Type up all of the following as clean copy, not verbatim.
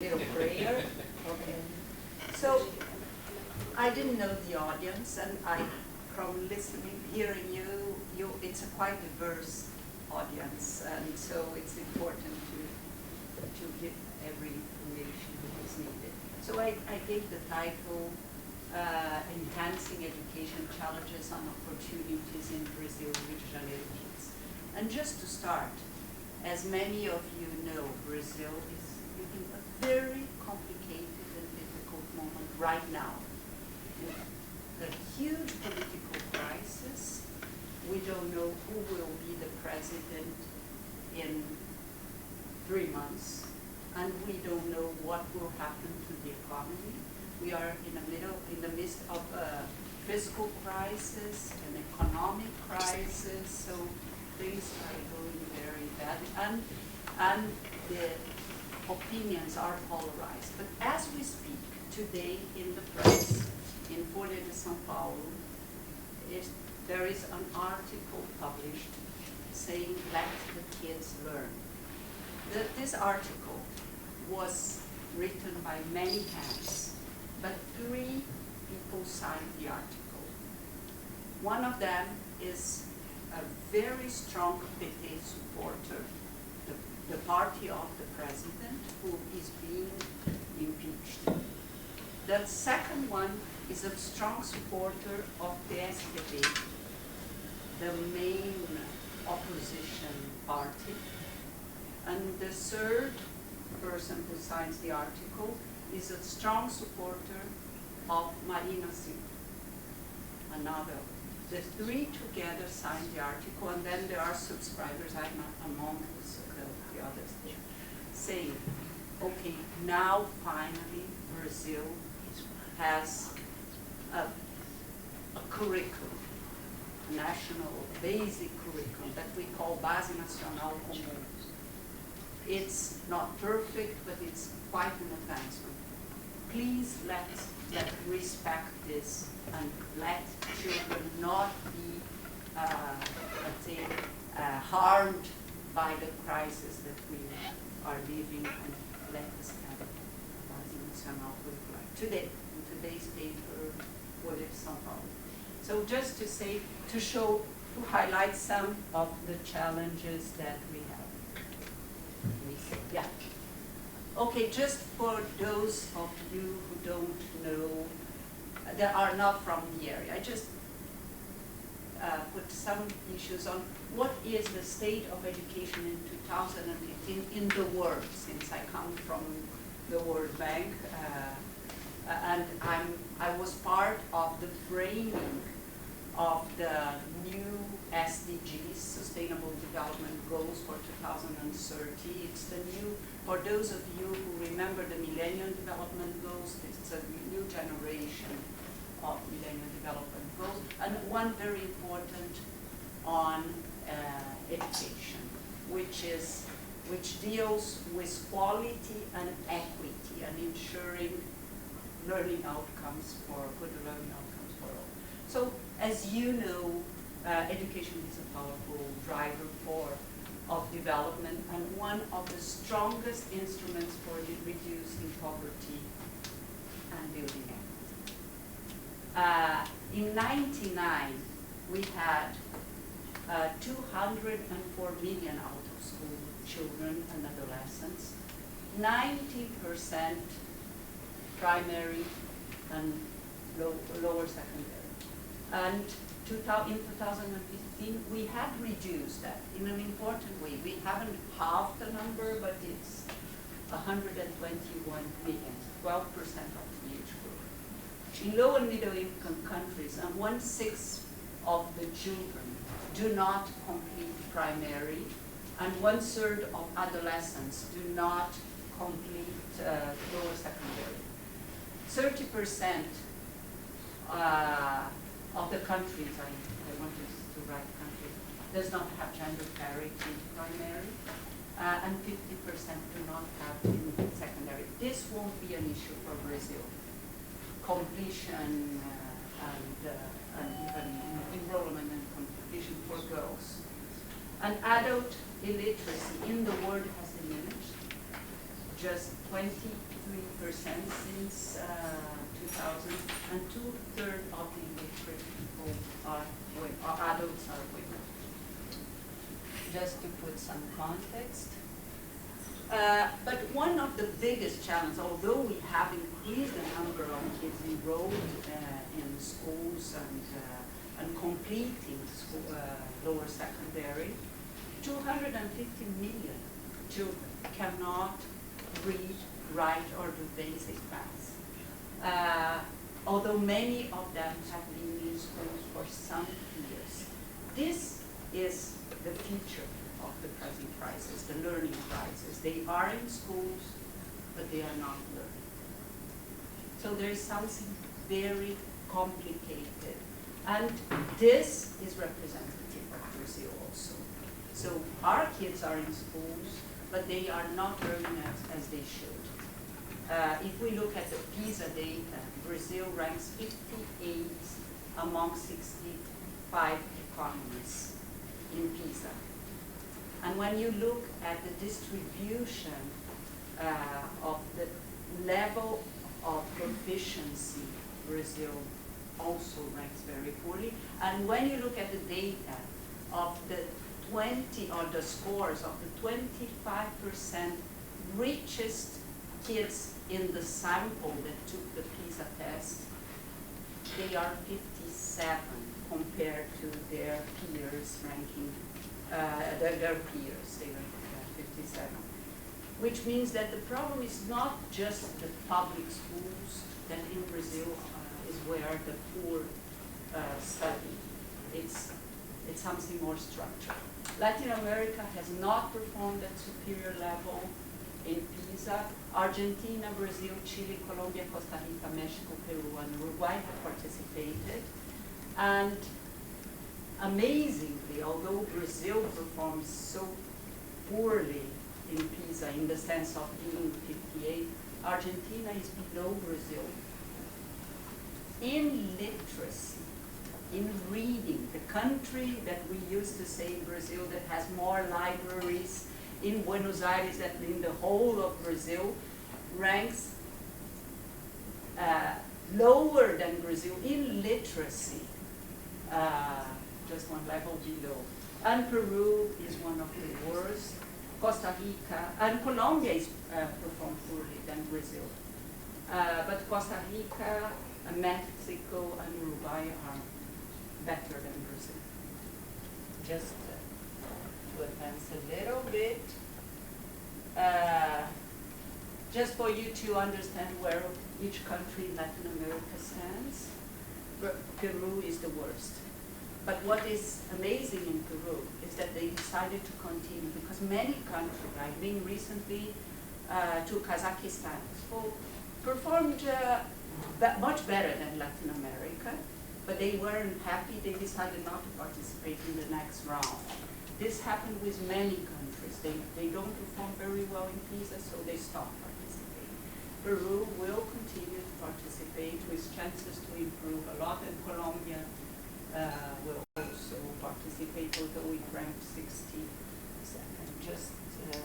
Little prayer. Okay. So I didn't know the audience, and from listening, hearing you, it's a quite diverse audience, and so it's important to give every information that is needed. So I gave the title Enhancing Education Challenges and Opportunities in Brazil, Rio de Janeiro Kids. And just to start, as many of you know, Brazil is living a very complicated and difficult moment right now. A huge political crisis. We don't know who will be the president in 3 months, and we don't know what will happen to the economy. We are in the midst of a fiscal crisis, an economic crisis, so things are going very bad, and the opinions are polarized. But as we speak today in the press, in Folha de São Paulo, there is an article published saying, "Let the kids learn." This article was written by many hands, but 3 people signed the article. One of them is a very strong PT supporter, the party of the president, who is being impeached. The second one is a strong supporter of PSDB, the main opposition party. And the third person who signs the article is a strong supporter of Marina Silva, another. The 3 together signed the article, and then there are subscribers, I'm not among the others there, saying, okay, now finally Brazil has a curriculum, a national basic curriculum that we call Base Nacional Comum. It's not perfect, but it's quite an advancement. Please let's respect this and let children not be harmed by the crisis that we are living, and let us have Base Nacional Curricular. Today, in today's paper, Folha de São Paulo. So just to highlight some of the challenges that we have. Yeah. Okay, just for those of you who don't know, that are not from the area, I just put some issues on what is the state of education in 2015 in the world, since I come from the World Bank, and I was part of the framing of the new SDGs, Sustainable Development Goals for 2030. It's the new, for those of you who remember the Millennium Development Goals, it's a new generation of Millennium Development Goals, and one very important on education, which deals with quality and equity and ensuring learning outcomes good learning outcomes for all. So, as you know, education is a powerful driver of development and one of the strongest instruments for reducing poverty and building equity. In '99, we had 204 million out-of-school children and adolescents, 90% primary and lower secondary. And in 2015, we had reduced that in an important way. We haven't halved the number, but it's 121 million, 12% of the age group. In low and middle income countries, and 1/6 of the children do not complete primary, and 1/3 of adolescents do not complete lower secondary. 30% of the countries, I wanted to write countries, does not have gender parity in primary, and 50% do not have in secondary. This won't be an issue for Brazil. Completion and even enrollment and completion for girls. And adult illiteracy in the world has diminished. Just 20 since 2000, and 2/3 of the illiterate people are adults are women. Just to put some context. But one of the biggest challenges, although we have increased the number of kids enrolled in schools and completing school, lower secondary, 250 million children cannot read, write, or do basic maths. Although many of them have been in schools for some years. This is the future of the present crisis, the learning crisis. They are in schools, but they are not learning. So there is something very complicated. And this is representative of Brazil also. So our kids are in schools, but they are not learning as they should. If we look at the PISA data, Brazil ranks 58th among 65 economies in PISA. And when you look at the distribution of the level of proficiency, Brazil also ranks very poorly. And when you look at the data of the 20, or the scores of the 25% richest kids in the sample that took the PISA test, they are 57 compared to their peers ranking, their peers, they rank 57. Which means that the problem is not just the public schools that in Brazil is where the poor study. It's something more structural. Latin America has not performed at superior level in PISA. Argentina, Brazil, Chile, Colombia, Costa Rica, Mexico, Peru, and Uruguay have participated. And amazingly, although Brazil performs so poorly in PISA in the sense of being 58, Argentina is below Brazil in literacy, in reading. The country that we used to say Brazil that has more libraries in Buenos Aires than in the whole of Brazil ranks lower than Brazil in literacy, just one level below. And Peru is one of the worst. Costa Rica, and Colombia is performed poorly than Brazil. But Costa Rica, Mexico, and Uruguay are better than Brazil. Just to advance a little bit, just for you to understand where each country in Latin America stands, Peru is the worst. But what is amazing in Peru is that they decided to continue because many countries, I've been recently to Kazakhstan, so performed much better than Latin America, but they weren't happy. They decided not to participate in the next round. This happened with many countries. They don't perform very well in PISA, so they stop participating. Peru will continue to participate with chances to improve a lot, and Colombia will also participate, although it ranked 62nd. Just to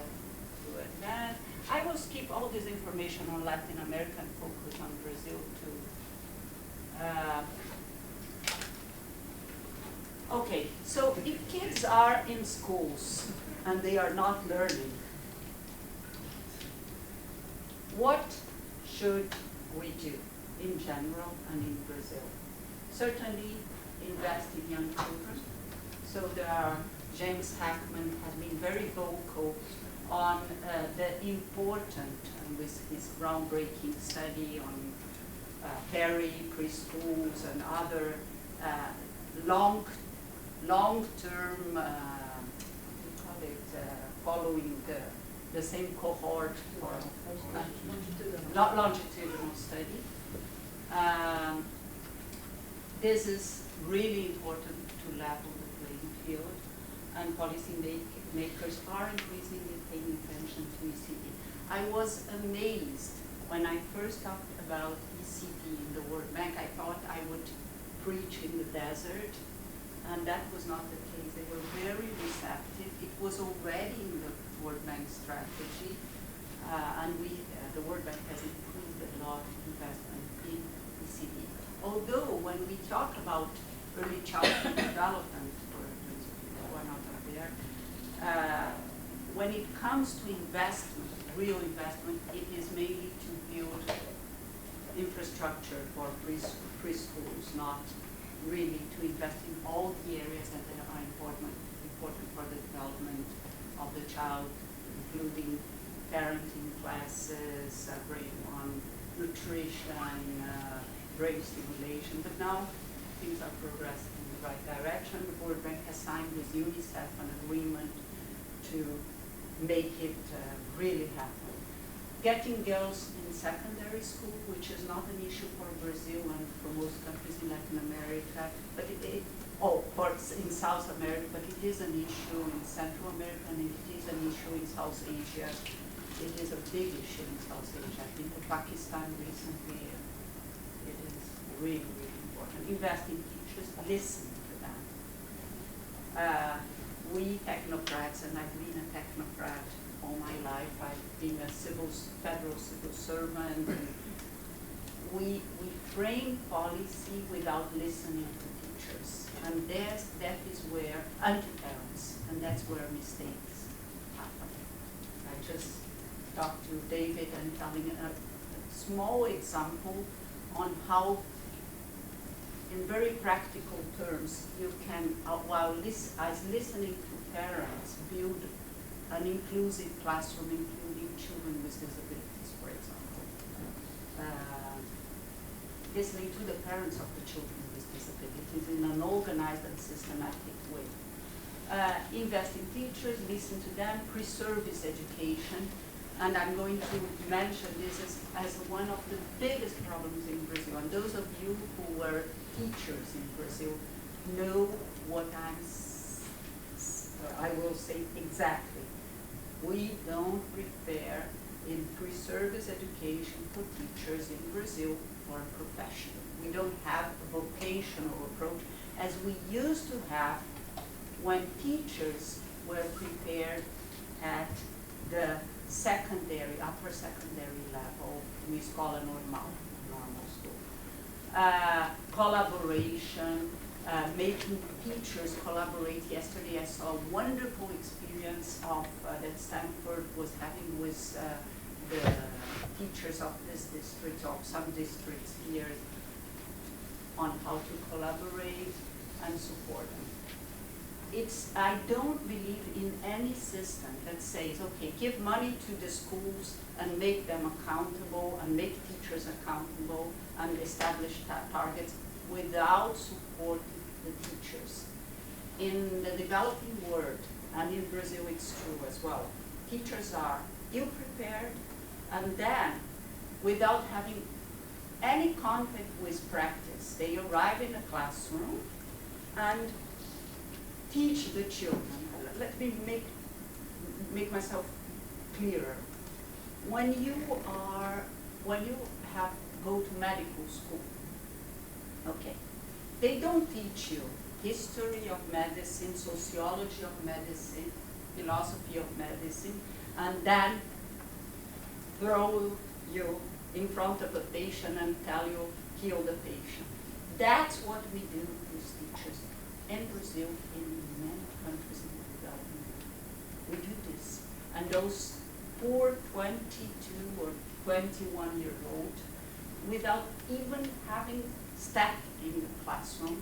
advance. I will skip all this information on Latin America and focus on Brazil too. Okay, so if kids are in schools and they are not learning, what should we do in general and in Brazil? Certainly invest in young children. So James Hackman has been very vocal on the important, with his groundbreaking study on Perry preschools and other long-term, following the same cohort for longitudinal study. This is really important to level the playing field, and policy makers are increasingly paying attention to ECD. I was amazed when I first talked about ECD in the World Bank. I thought I would preach in the desert, and that was not the case. They were very receptive. It was already in the World Bank strategy, and we the World Bank has improved a lot investment in ECD. Although when we talk about early childhood development, for those of you who are not up there, when it comes to investment, real investment, it is mainly to build infrastructure for preschools, not really to invest in all the areas that are important for the development of the child, including parenting classes, brain one, nutrition, brain stimulation. But now things are progressing in the right direction. The World Bank has signed with UNICEF an agreement to make it really happen. Getting girls in secondary school, which is not an issue for Brazil and for most countries in Latin America, but in South America, but it is an issue in Central America, and it is an issue in South Asia. It is a big issue in South Asia. I think in Pakistan recently, it is really, really important. Invest in teachers, listen to them. We technocrats, and I've been a technocrat all my life. I've been a federal civil servant. We frame policy without listening to teachers, and that is where anti-parents, and that's where mistakes happen. I just talked to David and telling a small example on how, in very practical terms, you can, while listening to parents, build an inclusive classroom, including children with disabilities, for example. Listening to the parents of the children with disabilities in an organized and systematic way. Invest in teachers, listen to them, pre-service education, and I'm going to mention this as one of the biggest problems in Brazil. And those of you who were teachers in Brazil know what I will say exactly. We don't prepare in pre-service education for teachers in Brazil for a profession. We don't have a vocational approach as we used to have when teachers were prepared at the upper secondary level, in escola normal school. Collaboration, making teachers collaborate. Yesterday I saw a wonderful experience that Stanford was having with the teachers of this district, of some districts here, on how to collaborate and support them. I don't believe in any system that says, okay, give money to the schools and make them accountable and make teachers accountable and establish targets without supporting the teachers. In the developing world, and in Brazil it's true as well, teachers are ill-prepared, and then, without having any contact with practice, they arrive in a classroom and teach the children. Let me make myself clearer. When you go to medical school, okay, they don't teach you history of medicine, sociology of medicine, philosophy of medicine, and then throw you in front of a patient and tell you, heal the patient. That's what we do with teachers in Brazil, in many countries in the development. We do this. And those poor 22 or 21-year-old, without even having stepped in the classroom,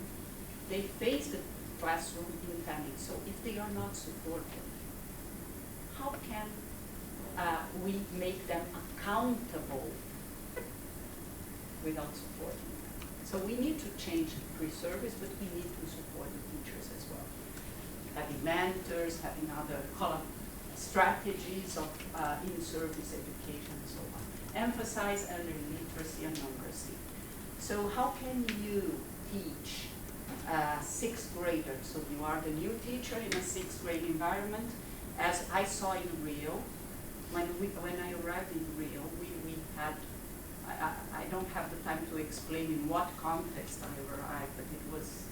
they face the classroom in panic. So if they are not supported, how can we make them accountable without supporting them? So we need to change pre-service, but we need to support the teachers as well. Having mentors, having other strategies of in-service education and so on. Emphasize early literacy and numeracy. So how can you teach sixth graders? So you are the new teacher in a sixth grade environment. As I saw in Rio, when I arrived in Rio, we had, I don't have the time to explain in what context I arrived, but it was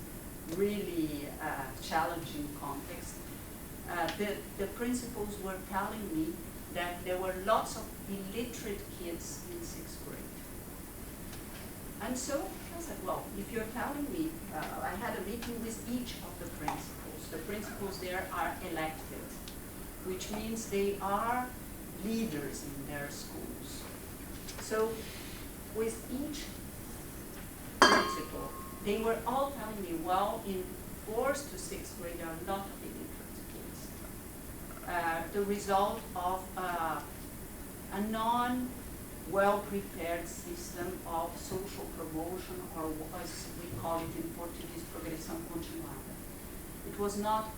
really a challenging context. The principals were telling me that there were lots of illiterate kids in 6th grade. And so I said, well, if you're telling me, I had a meeting with each of the principals. The principals there are elected, which means they are leaders in their schools. So with each principal, they were all telling me, well, in 4th to 6th grade, there are a lot of illiterate kids. The result of a non-well-prepared system of social promotion, or as we call it in Portuguese, progressão continuada. It was not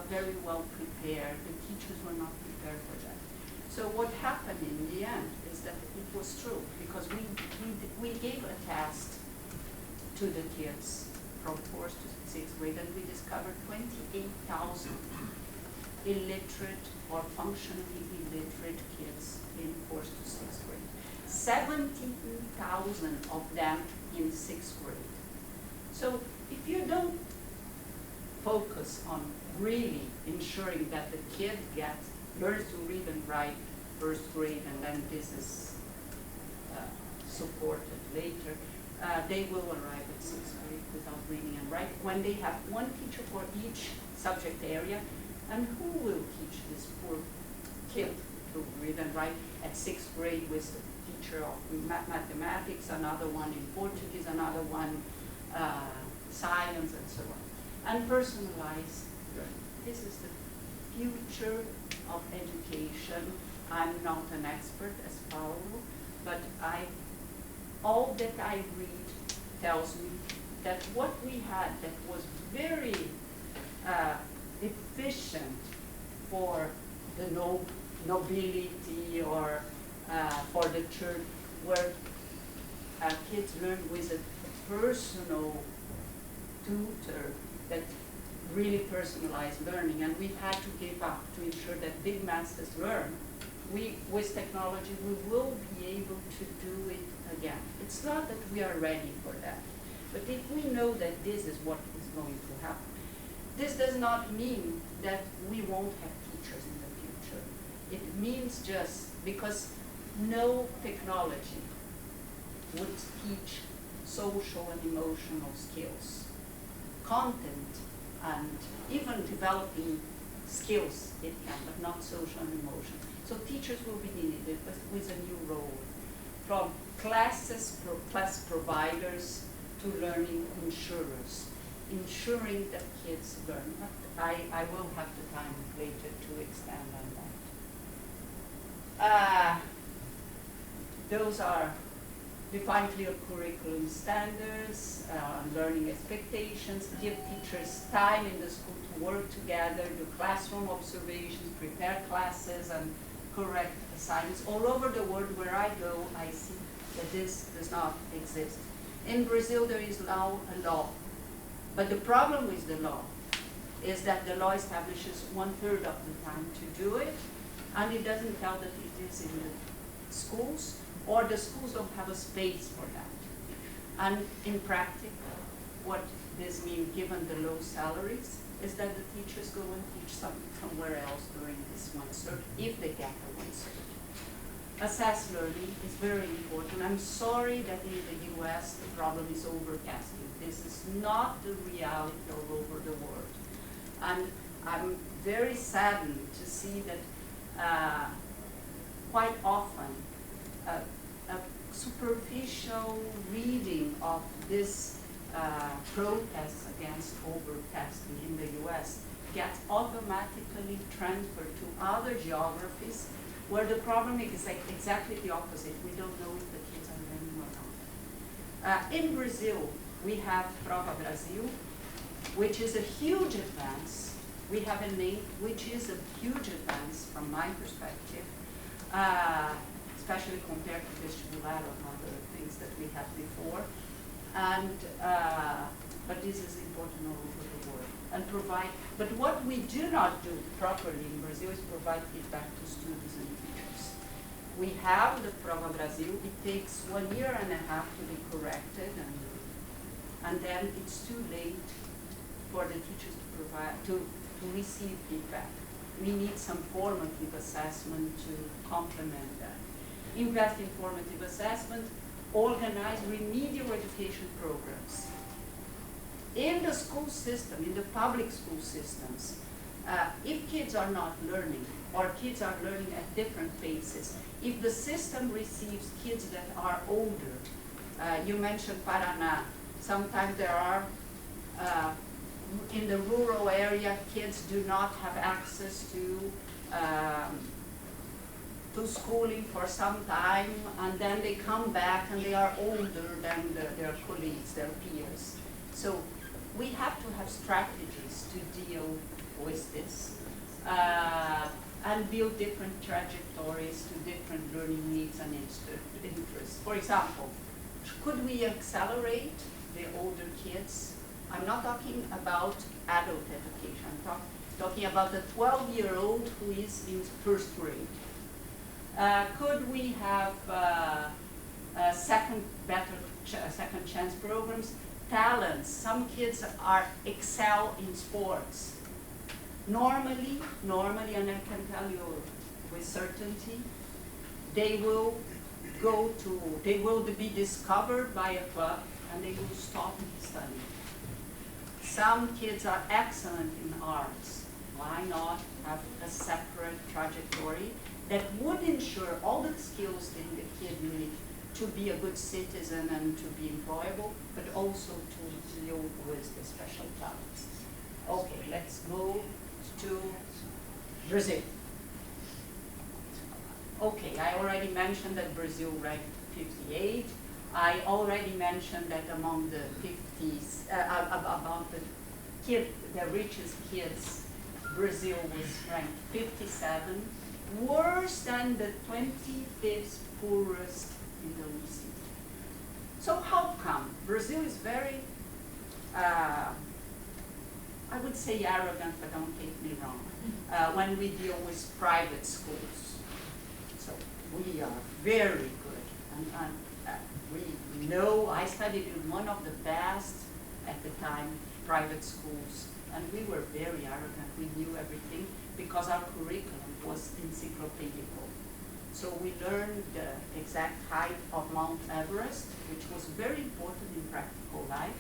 very well prepared. The teachers were not prepared for that. So what happened in the end is that it was true, because we gave a test to the kids from 4th to 6th grade, and we discovered 28,000 illiterate or functionally illiterate kids in 4th to 6th grade. 17,000 of them in 6th grade. So if you don't focus on really ensuring that the kid learns to read and write 1st grade, and then this is supported later, they will arrive at 6th grade without reading and writing, when they have one teacher for each subject area. And who will teach this poor kid to read and write at 6th grade with the teacher of mathematics, another one in Portuguese, another one science, and so on. And personalized learning. This is the future of education. I'm not an expert as Paulo, but all that I read tells me that what we had that was very efficient for the nobility or for the church, where kids learn with a personal tutor that really personalized learning, and we had to give up to ensure that big masses learn. With technology, we will be able to do it again. It's not that we are ready for that, but if we know that this is what is going to happen, this does not mean that we won't have teachers in the future. It means just because no technology would teach social and emotional skills. Content and even developing skills it can, but not social and emotional. So teachers will be needed with a new role, from class providers to learning insurers, ensuring that kids learn. I will have the time later to expand on that. Those are define clear curriculum standards, learning expectations, give teachers time in the school to work together, do classroom observations, prepare classes, and correct assignments. All over the world where I go, I see that this does not exist. In Brazil, there is now a law. But the problem with the law is that the law establishes 1/3 of the time to do it, and it doesn't tell that it is in the schools, or the schools don't have a space for that. And in practice, what this means, given the low salaries, is that the teachers go and teach somewhere else during this 1/3, if they get a 1/3. Assess learning is very important. I'm sorry that in the US the problem is overcasting. This is not the reality all over the world. And I'm very saddened to see that quite often a superficial reading of this protests against overcasting in the US gets automatically transferred to other geographies where the problem is exactly the opposite. We don't know if the kids are learning or not. In Brazil, we have Prova Brasil, which is a huge advance. We have a name which is a huge advance from my perspective, especially compared to vestibular or other things that we had before. And but this is important all over the world. And but what we do not do properly in Brazil is provide feedback to students and teachers. We have the Prova Brasil. It takes 1.5 years to be corrected, and then it's too late for the teachers to receive feedback. we need some formative assessment to complement that. Invest in formative assessment, organize remedial education programs. In the school system, in the public school systems, if kids are not learning, or kids are learning at different paces, if the system receives kids that are older, you mentioned Paraná, sometimes there are, in the rural area, kids do not have access to schooling for some time, and then they come back and they are older than their colleagues, their peers. So we have to have strategies to deal with this and build different trajectories to different learning needs and interests. For example, could we accelerate the older kids? I'm not talking about adult education. I'm talking about the 12-year-old who is in first grade. Could we have second chance programs? Talents. Some kids excel in sports. Normally, and I can tell you with certainty, they will be discovered by a club and they will stop studying. Some kids are excellent in arts. Why not have a separate trajectory that would ensure all the skills that the kid needs to be a good citizen and to be employable, but also to deal with the special talents. Okay, let's move to Brazil. Okay, I already mentioned that Brazil ranked 58. I already mentioned that among the 50s, about the richest kids, Brazil was ranked 57, worse than the 25th poorest in the OECD. So how come? Brazil is very, I would say arrogant, but don't take me wrong, when we deal with private schools. So we are very good. And we know, I studied in one of the best, at the time, private schools. And we were very arrogant. We knew everything because our curriculum was encyclopedical. So we learned the exact height of Mount Everest, which was very important in practical life.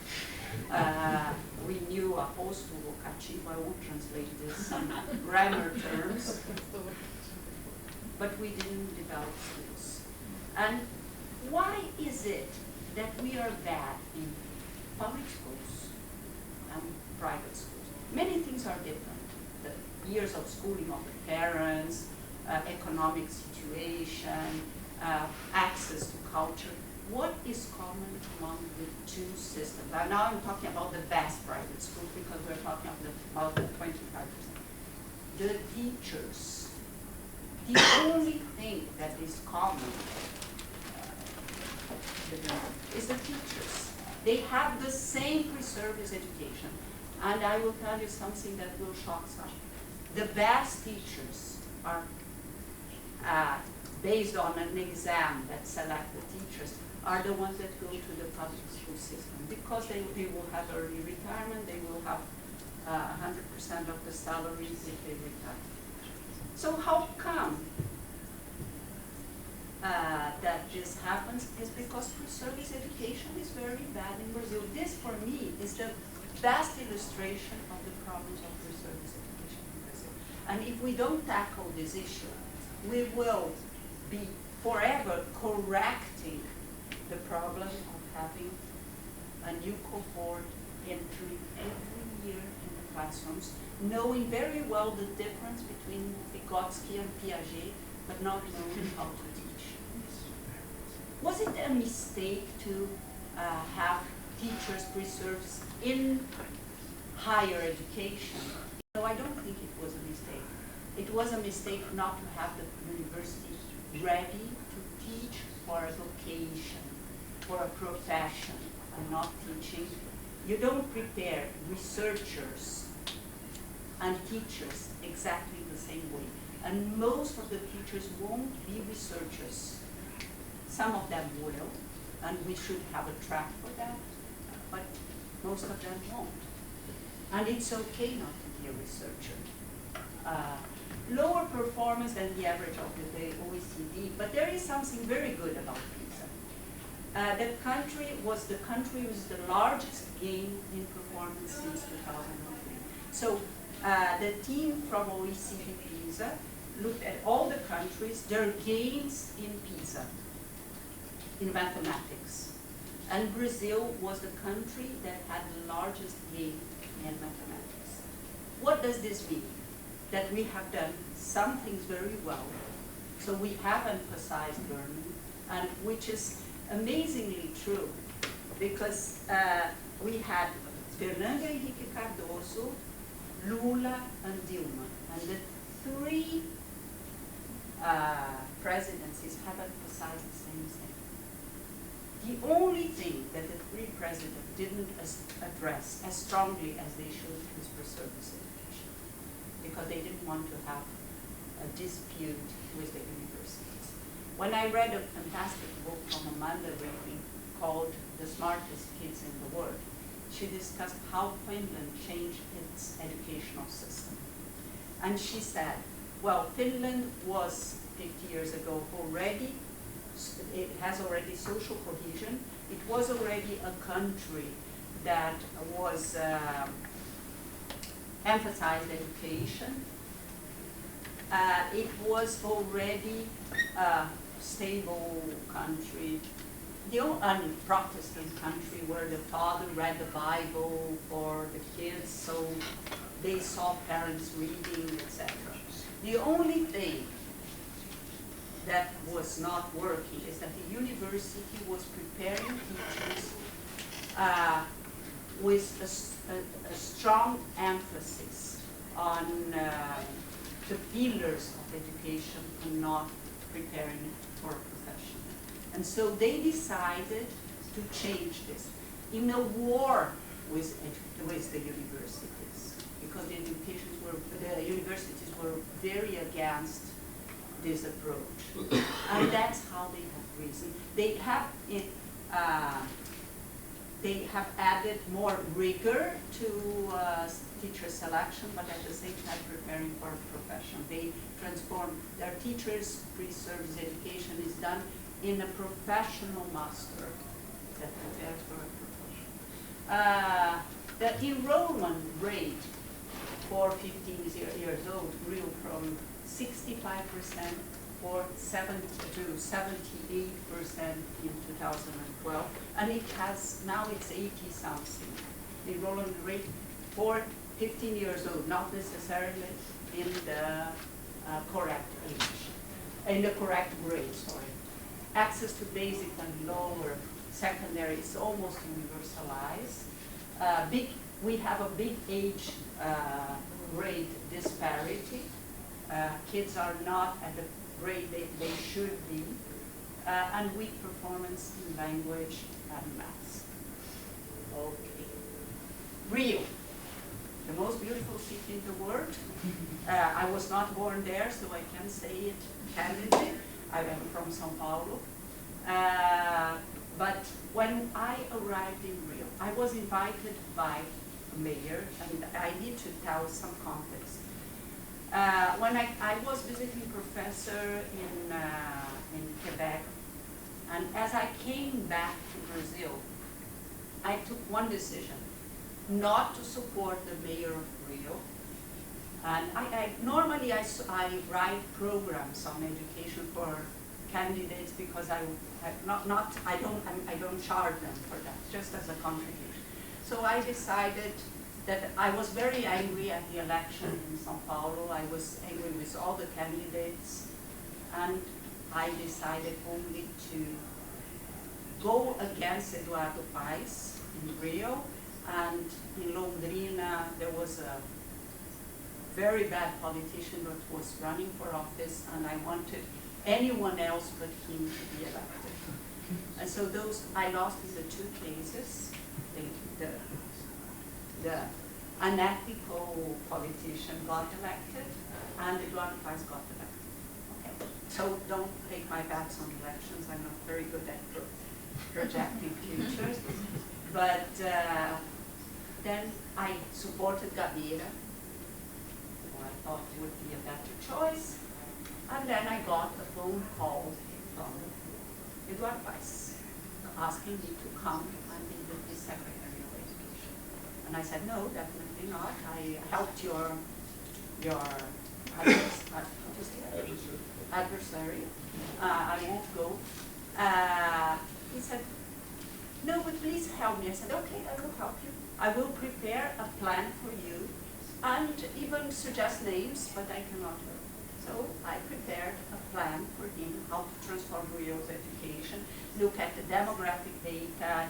We knew aposto vocativo, I won't translate this in grammar terms, but we didn't develop skills. And why is it that we are bad in public schools and private schools? Many things are different. The years of schooling of the parents, economic situation, access to culture. What is common among the two systems? And now I'm talking about the best private schools because we're talking about the 25%. The teachers. The only thing that is common is the teachers. They have the same pre-service education. And I will tell you something that will shock some. The best teachers are based on an exam that select the teachers, are the ones that go to the public school system because they will have early retirement, they will have 100% of the salaries if they retire. So how come that this happens is because pre-service education is very bad in Brazil. This, for me, is the best illustration of the problems of pre-service education in Brazil. And if we don't tackle this issue, we will be forever correcting the problem of having a new cohort entering every year in the classrooms, knowing very well the difference between Vygotsky and Piaget, but not knowing how to teach. Was it a mistake to have teachers pre-service in higher education? No, I don't think it was a mistake. It was a mistake not to have the university ready to teach for a vocation, for a profession, and not teaching. You don't prepare researchers and teachers exactly the same way. And most of the teachers won't be researchers. Some of them will, and we should have a track for that, but most of them won't. And it's okay not to be a researcher. lower performance than the average of the OECD, but there is something very good about PISA. The country was the largest gain in performance since 2003. So the team from OECD PISA looked at all the countries, their gains in PISA, in mathematics. And Brazil was the country that had the largest gain in mathematics. What does this mean? That we have done some things very well. So we have emphasized learning, and which is amazingly true, because we had Fernando Henrique Cardoso, Lula, and Dilma. And the three presidencies have emphasized the same thing. The only thing that the three presidents didn't address as strongly as they should is per-service education, because they didn't want to have a dispute with the universities. When I read a fantastic book from Amanda Ripley called The Smartest Kids in the World, she discussed how Finland changed its educational system. And she said, well, Finland was 50 years ago already, it has already social cohesion. It was already a country that was emphasized education. It was already a stable country, Protestant country where the father read the Bible for the kids, so they saw parents reading, etc. The only thing that was not working is that the university was preparing teachers with a strong emphasis on the pillars of education and not preparing for a profession. And so they decided to change this in a war with the universities, because the universities were very against this approach. And that's how they have reasoned. They have added more rigor to teacher selection, but at the same time preparing for a profession. They transform their teachers' pre-service education is done in a professional master that prepares for a profession. The enrollment rate for 15 years old grew from 65% or 7 to 78% in 2012, and it has now it's 80-something. The enrollment rate for 15 years old, not necessarily in the correct age, in the correct grade. Sorry. Access to basic and lower secondary is almost universalized. We have a big age grade disparity. Kids are not at the grade they should be, and weak performance in language and maths. Okay. Rio, the most beautiful city in the world. I was not born there, so I can say it candidly. I am from São Paulo. But when I arrived in Rio, I was invited by the mayor, and I need to tell some context. When I was visiting professor in Quebec, and as I came back to Brazil, I took one decision, not to support the mayor of Rio. And normally I write programs on education for candidates because I don't charge them for that, just as a contribution. So I decided that I was very angry at the election in São Paulo. I was angry with all the candidates, and I decided only to go against Eduardo Paes in Rio, and in Londrina there was a very bad politician that was running for office, and I wanted anyone else but him to be elected. And so I lost in the two cases. The unethical politician got elected, and Eduardo Paes got elected. Okay. So don't take my bets on elections. I'm not very good at projecting futures. But then I supported Gabeira, thought would be a better choice. And then I got a phone call from Eduard Weiss asking me to come and be the Secretary of Education. And I said, no, definitely not. I helped your adversary. I won't go. He said, no, but please help me. I said, okay, I will help you. I will prepare a plan for you and even suggest names, but I cannot help. So I prepared a plan for him how to transform Rio's education, look at the demographic data.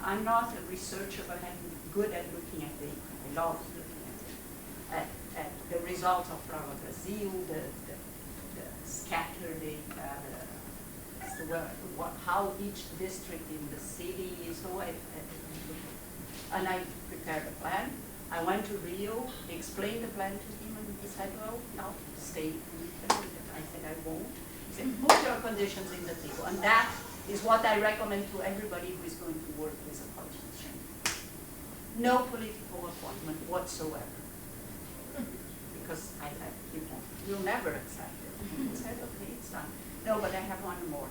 I'm not a researcher, but I'm good at looking at data. I love looking at the results of Prova Brazil, the scatter data, how each district in the city. So and I prepared a plan. I went to Rio, explained the plan to him, and he said, well, no, stay. I said, I won't. He said, put your conditions in the table. And that is what I recommend to everybody who is going to work with a politician. No political appointment whatsoever. Because I said, you'll never accept it. He said, okay, it's done. No, but I have one more.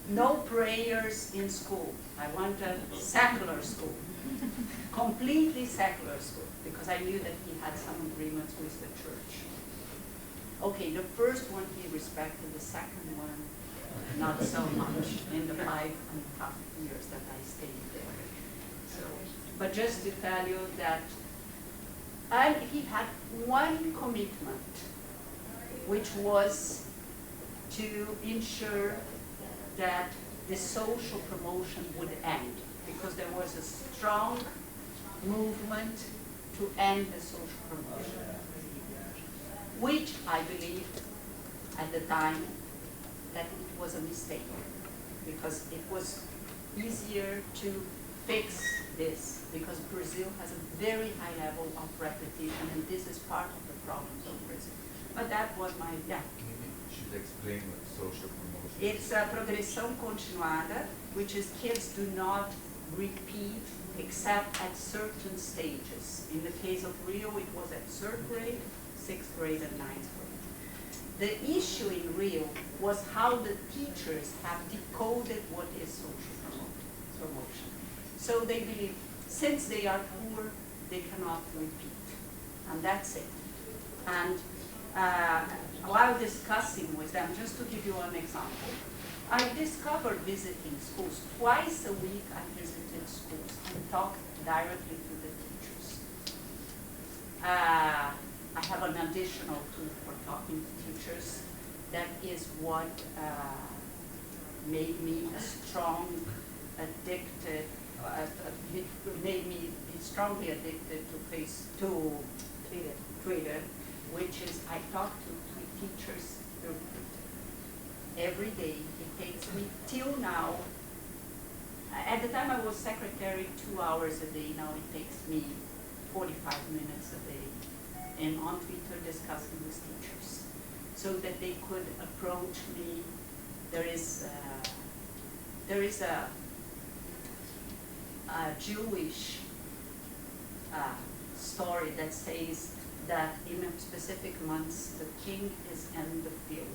No prayers in school. I want a secular school. Completely secular school, because I knew that he had some agreements with the church. Okay, the first one he respected, the second one not so much in the 5.5 years that I stayed there. So, but just to tell you that, and he had one commitment, which was to ensure that the social promotion would end, because there was a strong movement to end the social promotion, which I believed at the time that it was a mistake, because it was easier to fix this, because Brazil has a very high level of repetition, and this is part of the problems of Brazil. But that was my, yeah. Maybe you should explain what social promotion is. It's a progressão continuada, which is kids do not repeat except at certain stages. In the case of Rio, it was at third grade, 6th grade, and 9th grade. The issue in Rio was how the teachers have decoded what is social promotion. So they believe, since they are poor, they cannot repeat, and that's it. And while discussing with them, just to give you an example, I discovered visiting schools. Twice a week I visited schools and talked directly to the teachers. I have an additional tool for talking to teachers. That is what made me a strong, addicted, made me be strongly addicted to Twitter, which is I talk to teachers through Twitter every day. It takes me till now. At the time I was secretary 2 hours a day. Now it takes me 45 minutes a day, and on Twitter discussing with teachers, so that they could approach me. There is a Jewish story that says that in a specific months the king is in the field,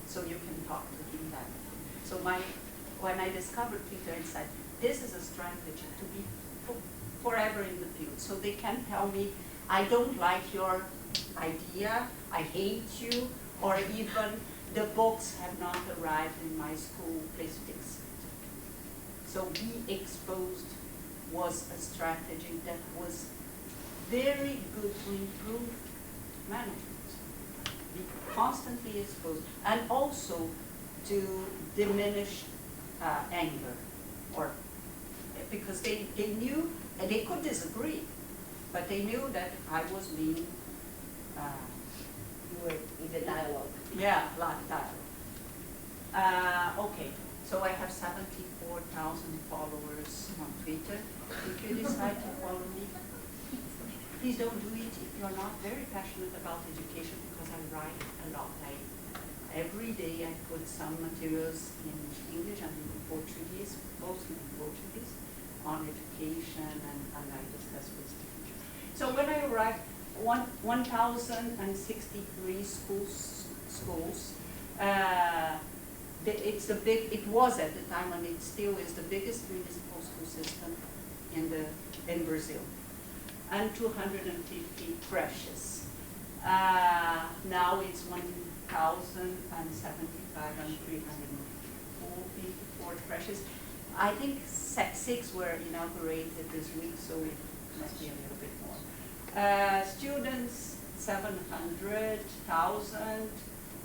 so you can talk to him directly. So when I discovered Twitter, I said, this is a strategy to be forever in the field, so they can tell me, I don't like your idea, I hate you, or even the books have not arrived in my school, please fix it. So Be Exposed was a strategy that was very good to improve management. Be constantly exposed, and also to diminish anger, or because they knew, and they could disagree, but they knew that I was being You were in the dialogue. yeah, like dialogue. Okay, so I have 74,000 followers on Twitter. If you decide to follow me, please don't do it if you're not very passionate about education, because I write a lot. Every day I put some materials in English and in Portuguese, mostly in Portuguese, on education, and I discuss with teachers. So when I arrived, 1,063 schools. It was at the time, and it still is the biggest municipal school system in Brazil, and 250 creches. Now it's 1,075 and 344 creches. I think 6 were inaugurated this week, so it must be a little bit more. Students, 700,000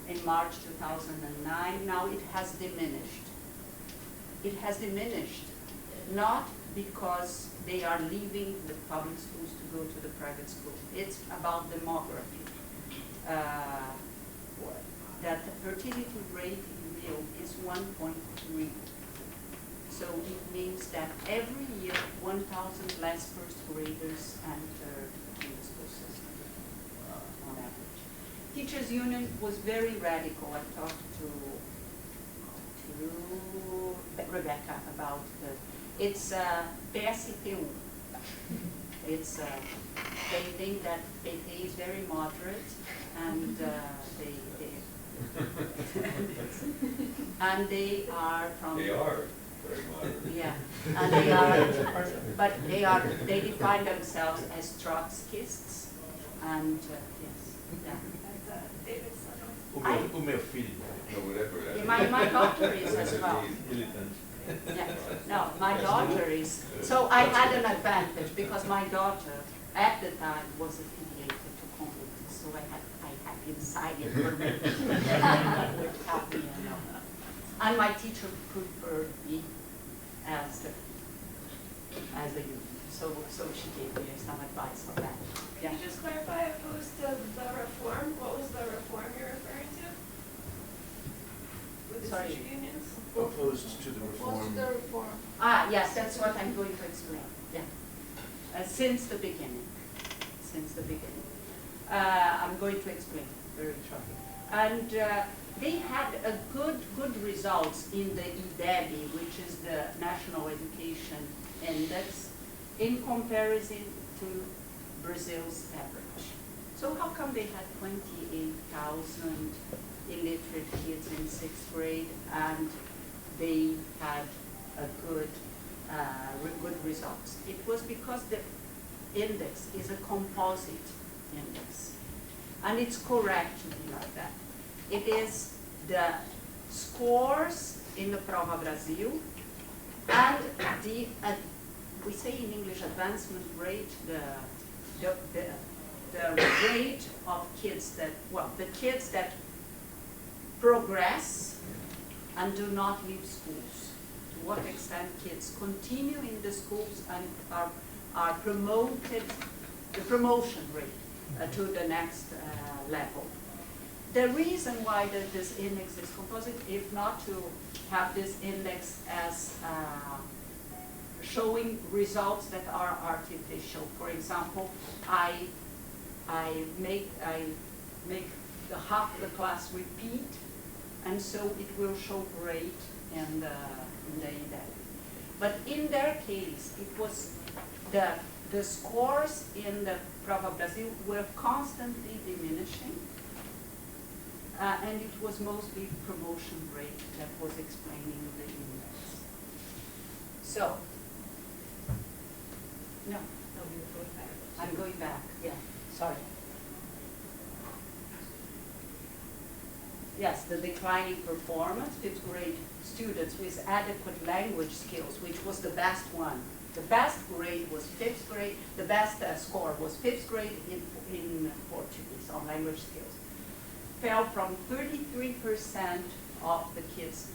in March 2009. Now it has diminished. It has diminished not because they are leaving the public schools to go to the private school. It's about demography. That the fertility rate in Rio is 1.3. So it means that every year 1,000 less first graders enter in the school system on average. Teachers Union was very radical. I talked to Rebecca about it's PSTU. It's they think that PT is very moderate, and and they are from. They are very moderate. Yeah, and they define themselves as Trotskyists, and yes, yeah. O meu filho. No, whatever. My daughter is as well. Yeah. No, my daughter is. So I had an advantage because my daughter at the time was affiliated to Congress, so I had inside information which helped me. And my teacher preferred me as the union, so she gave me some advice on that. Can you just clarify opposed to the reform? What was the reform you're referring to? With the Sorry. teacher unions? Opposed to the What's reform. the reform? Yes, that's what I'm going to explain. Yeah, since the beginning. I'm going to explain very shortly. And they had a good results in the IDEB, which is the National Education Index, in comparison to Brazil's average. So how come they had 28,000 illiterate kids in 6th grade and they had a good results? It was because the index is a composite index, and it's correct to be like that. It is the scores in the Prova Brasil and the we say in English advancement rate, the rate of kids that, the kids that progress and do not leave schools. To what extent kids continue in the schools and are promoted, the promotion rate to the next level. The reason why this index is composite, if not to have this index as showing results that are artificial. For example, I make the half the class repeat, and so it will show great in the index. But in their case, it was the scores in the Prova Brasil were constantly diminishing, and it was mostly promotion rate that was explaining the index. So, no, I'm going back, yeah, sorry. Yes, the declining performance, 5th grade students with adequate language skills, which was the best one. The best grade was 5th grade, the best score was 5th grade in Portuguese on language skills. Fell from 33% of the kids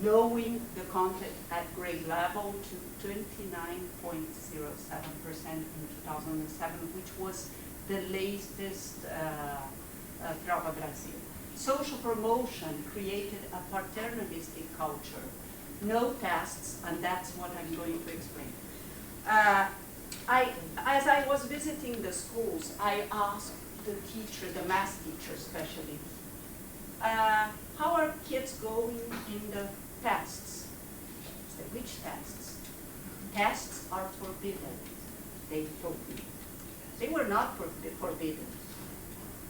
knowing the content at grade level to 29.07% in 2007, which was the latest Prova Brasil. Social promotion created a paternalistic culture. No tests, and that's what I'm going to explain. As I was visiting the schools, I asked the teacher, the math teacher especially, how are kids going in the tests? I said, which tests? Tests are forbidden, they told me. They were not forbidden.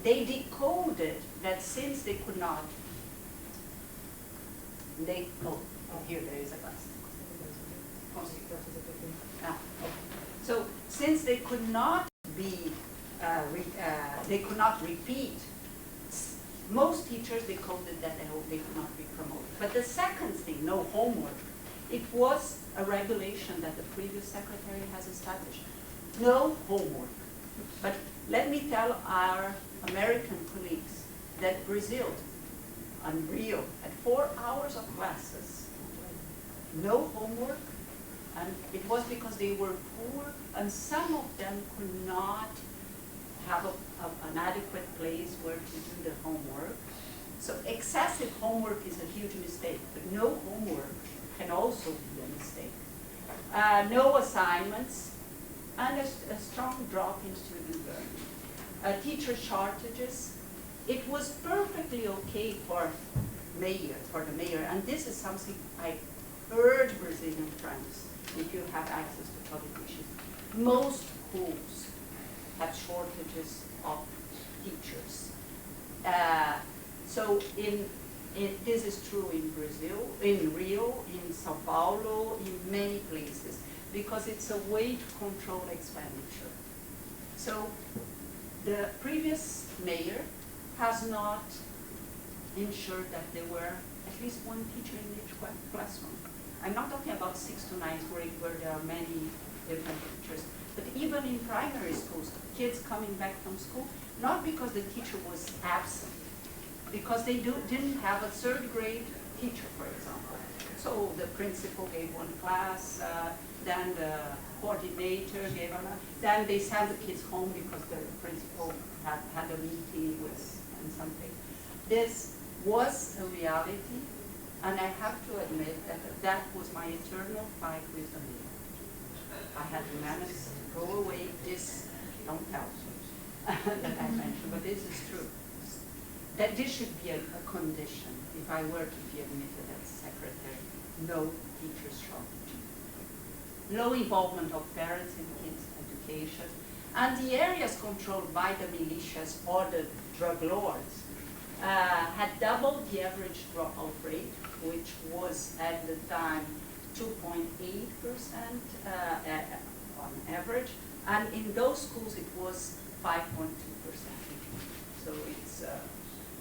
They decoded that since they could not, oh, here there is a glass. Ah, okay. So since they could not be, they could not repeat, most teachers decoded that they could not be promoted. But the second thing, no homework, it was a regulation that the previous secretary has established. No homework. But let me tell our American colleagues that Brazil and Rio had 4 hours of classes, no homework, and it was because they were poor and some of them could not have an adequate place where to do the homework. So excessive homework is a huge mistake, but no homework can also be a mistake. No assignments, and a strong drop in student learning. Teacher shortages. It was perfectly okay for the mayor, and this is something I urge Brazilian friends, if you have access to public issues. Most schools have shortages of teachers. So this is true in Brazil, in Rio, in Sao Paulo, in many places, because it's a way to control expenditure. So the previous mayor has not ensured that there were at least one teacher in each classroom. I'm not talking about 6 to 9th grade where there are many different teachers, but even in primary schools, kids coming back from school, not because the teacher was absent, because they didn't have a 3rd grade teacher, for example. So the principal gave one class, then the coordinator gave another, then they sent the kids home because the principal had a meeting with and something. This was a reality, and I have to admit that that was my eternal fight with the mayor. I had to manage to go away, this, don't tell me that I mentioned, but this is true. That this should be a condition if I were to be admitted as secretary. No teachers shortage. No involvement of parents in kids' education. And the areas controlled by the militias or the drug lords had doubled the average dropout rate, which was at the time 2.8% on average. And in those schools it was 5.2%. So it's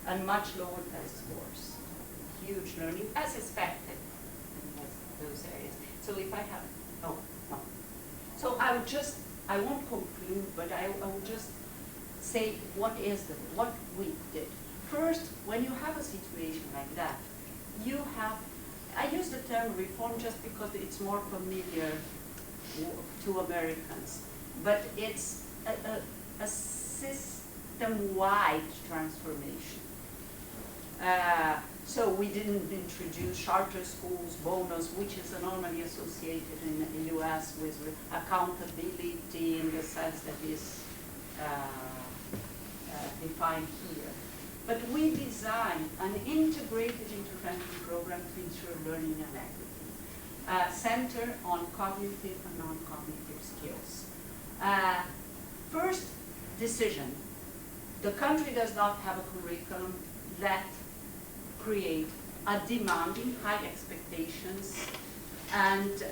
and much lower test scores. Huge learning, as expected in those areas. So if I have, no. So I won't conclude, but I will just say what we did. First, when you have a situation like that, you have, I use the term reform just because it's more familiar to Americans, but it's a system-wide transformation. So we didn't introduce charter schools, bonus, which is normally associated in the US with accountability in the sense that is defined here. But we designed an integrated intervention program to ensure learning and equity, centered on cognitive and non-cognitive skills. First decision, the country does not have a curriculum that create a demanding high expectations and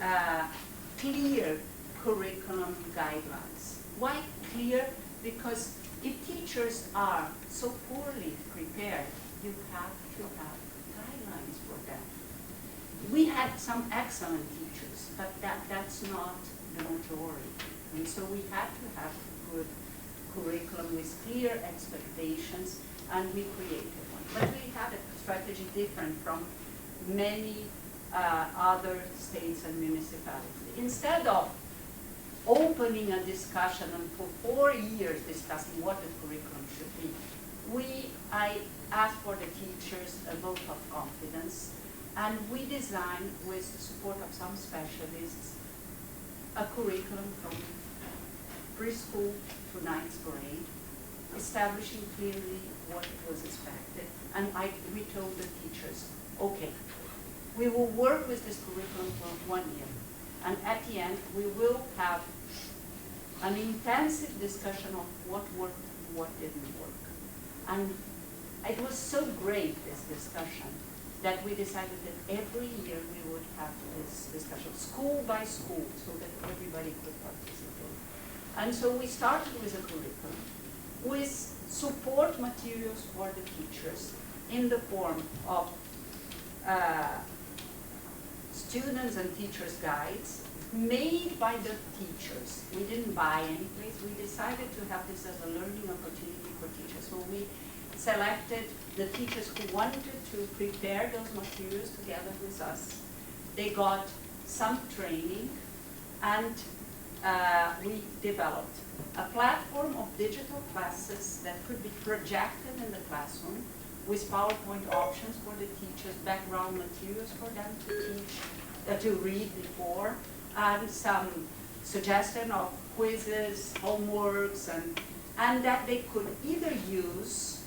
clear curriculum guidelines. Why clear? Because if teachers are so poorly prepared, you have to have guidelines for them. We had some excellent teachers, but that's not the majority. And so we had to have a good curriculum with clear expectations, and we created one. But we had a strategy different from many other states and municipalities. Instead of opening a discussion and for 4 years discussing what the curriculum should be, I asked for the teachers a vote of confidence, and we designed, with the support of some specialists, a curriculum from preschool to 9th grade, establishing clearly what was expected. And we told the teachers, okay, we will work with this curriculum for 1 year. And at the end, we will have an intensive discussion of what worked and what didn't work. And it was so great, this discussion, that we decided that every year we would have this discussion, school by school, so that everybody could participate. And so we started with a curriculum, with support materials for the teachers in the form of students and teachers' guides made by the teachers. We didn't buy any place. We decided to have this as a learning opportunity for teachers. So we selected the teachers who wanted to prepare those materials together with us. They got some training, and we developed a platform of digital classes that could be projected in the classroom with PowerPoint options for the teachers, background materials for them to teach, to read before, and some suggestion of quizzes, homeworks, and that they could either use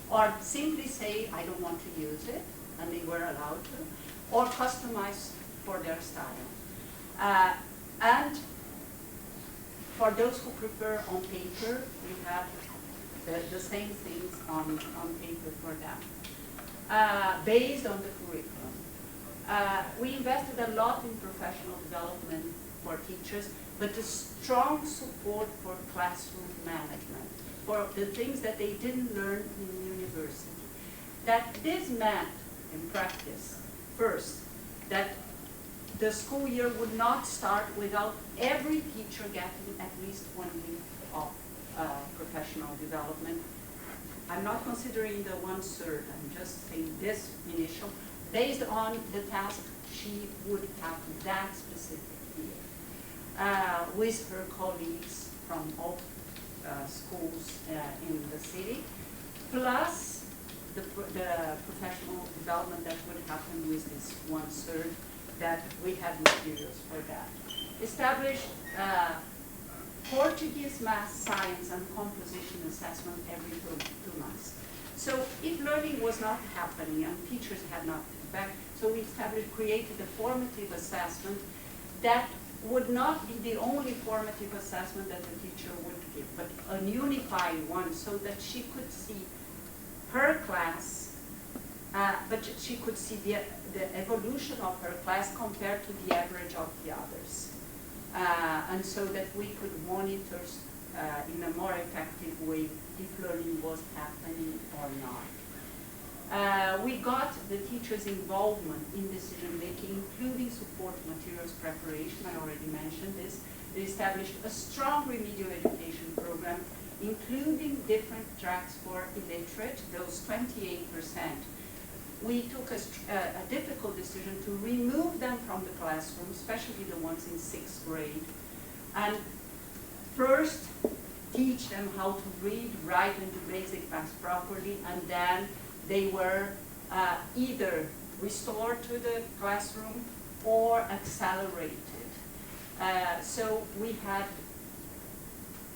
or simply say, I don't want to use it, and they were allowed to, or customize for their style. And for those who prefer on paper, we have the same things on paper for them, based on the curriculum. We invested a lot in professional development for teachers, but a strong support for classroom management, for the things that they didn't learn in university. That this meant, in practice, first, that the school year would not start without every teacher getting at least 1 week of professional development. I'm not considering the 1/3, I'm just saying this initial, based on the task she would have that specific year, with her colleagues from all schools in the city, plus the professional development that would happen with this 1/3 that we had materials for that. Established Portuguese, math, science, and composition assessment every 2 months. So if learning was not happening and teachers had not feedback, so we created a formative assessment that would not be the only formative assessment that the teacher would give, but a unified one so that she could see her class, but she could see the evolution of her class compared to the average of the others. And so that we could monitor in a more effective way if learning was happening or not. We got the teachers' involvement in decision making, including support materials preparation. I already mentioned this. We established a strong remedial education program, including different tracks for illiterate, those 28%. We took a difficult decision to remove them from the classroom, especially the ones in 6th grade, and first teach them how to read, write, and do basic math properly, and then they were either restored to the classroom or accelerated. So we had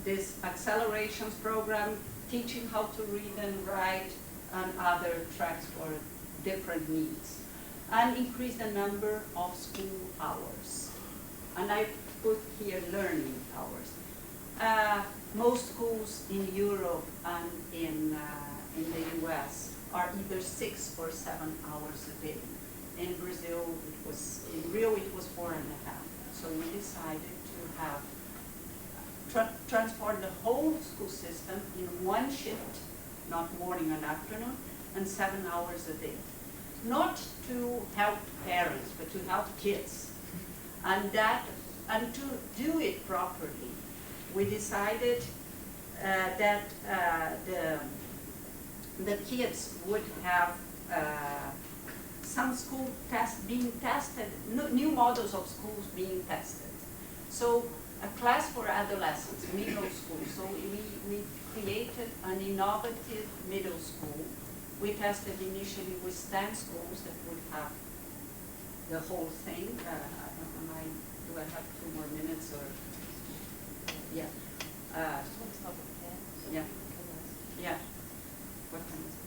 this accelerations program, teaching how to read and write, and other tracks for different needs, and increase the number of school hours. And I put here learning hours. Most schools in Europe and in the US are either 6 or 7 hours a day. In Brazil, in Rio, it was 4.5. So we decided to have transform the whole school system in one shift, not morning and afternoon, and 7 hours a day. Not to help parents, but to help kids. And to do it properly, we decided that the kids would have some school tests being tested, new models of schools being tested. So a class for adolescents, middle school. So we created an innovative middle school. We tested initially with 10 schools that would have the whole thing. Do I have 2 more minutes or? Yeah. Yeah. Yeah. What time is it?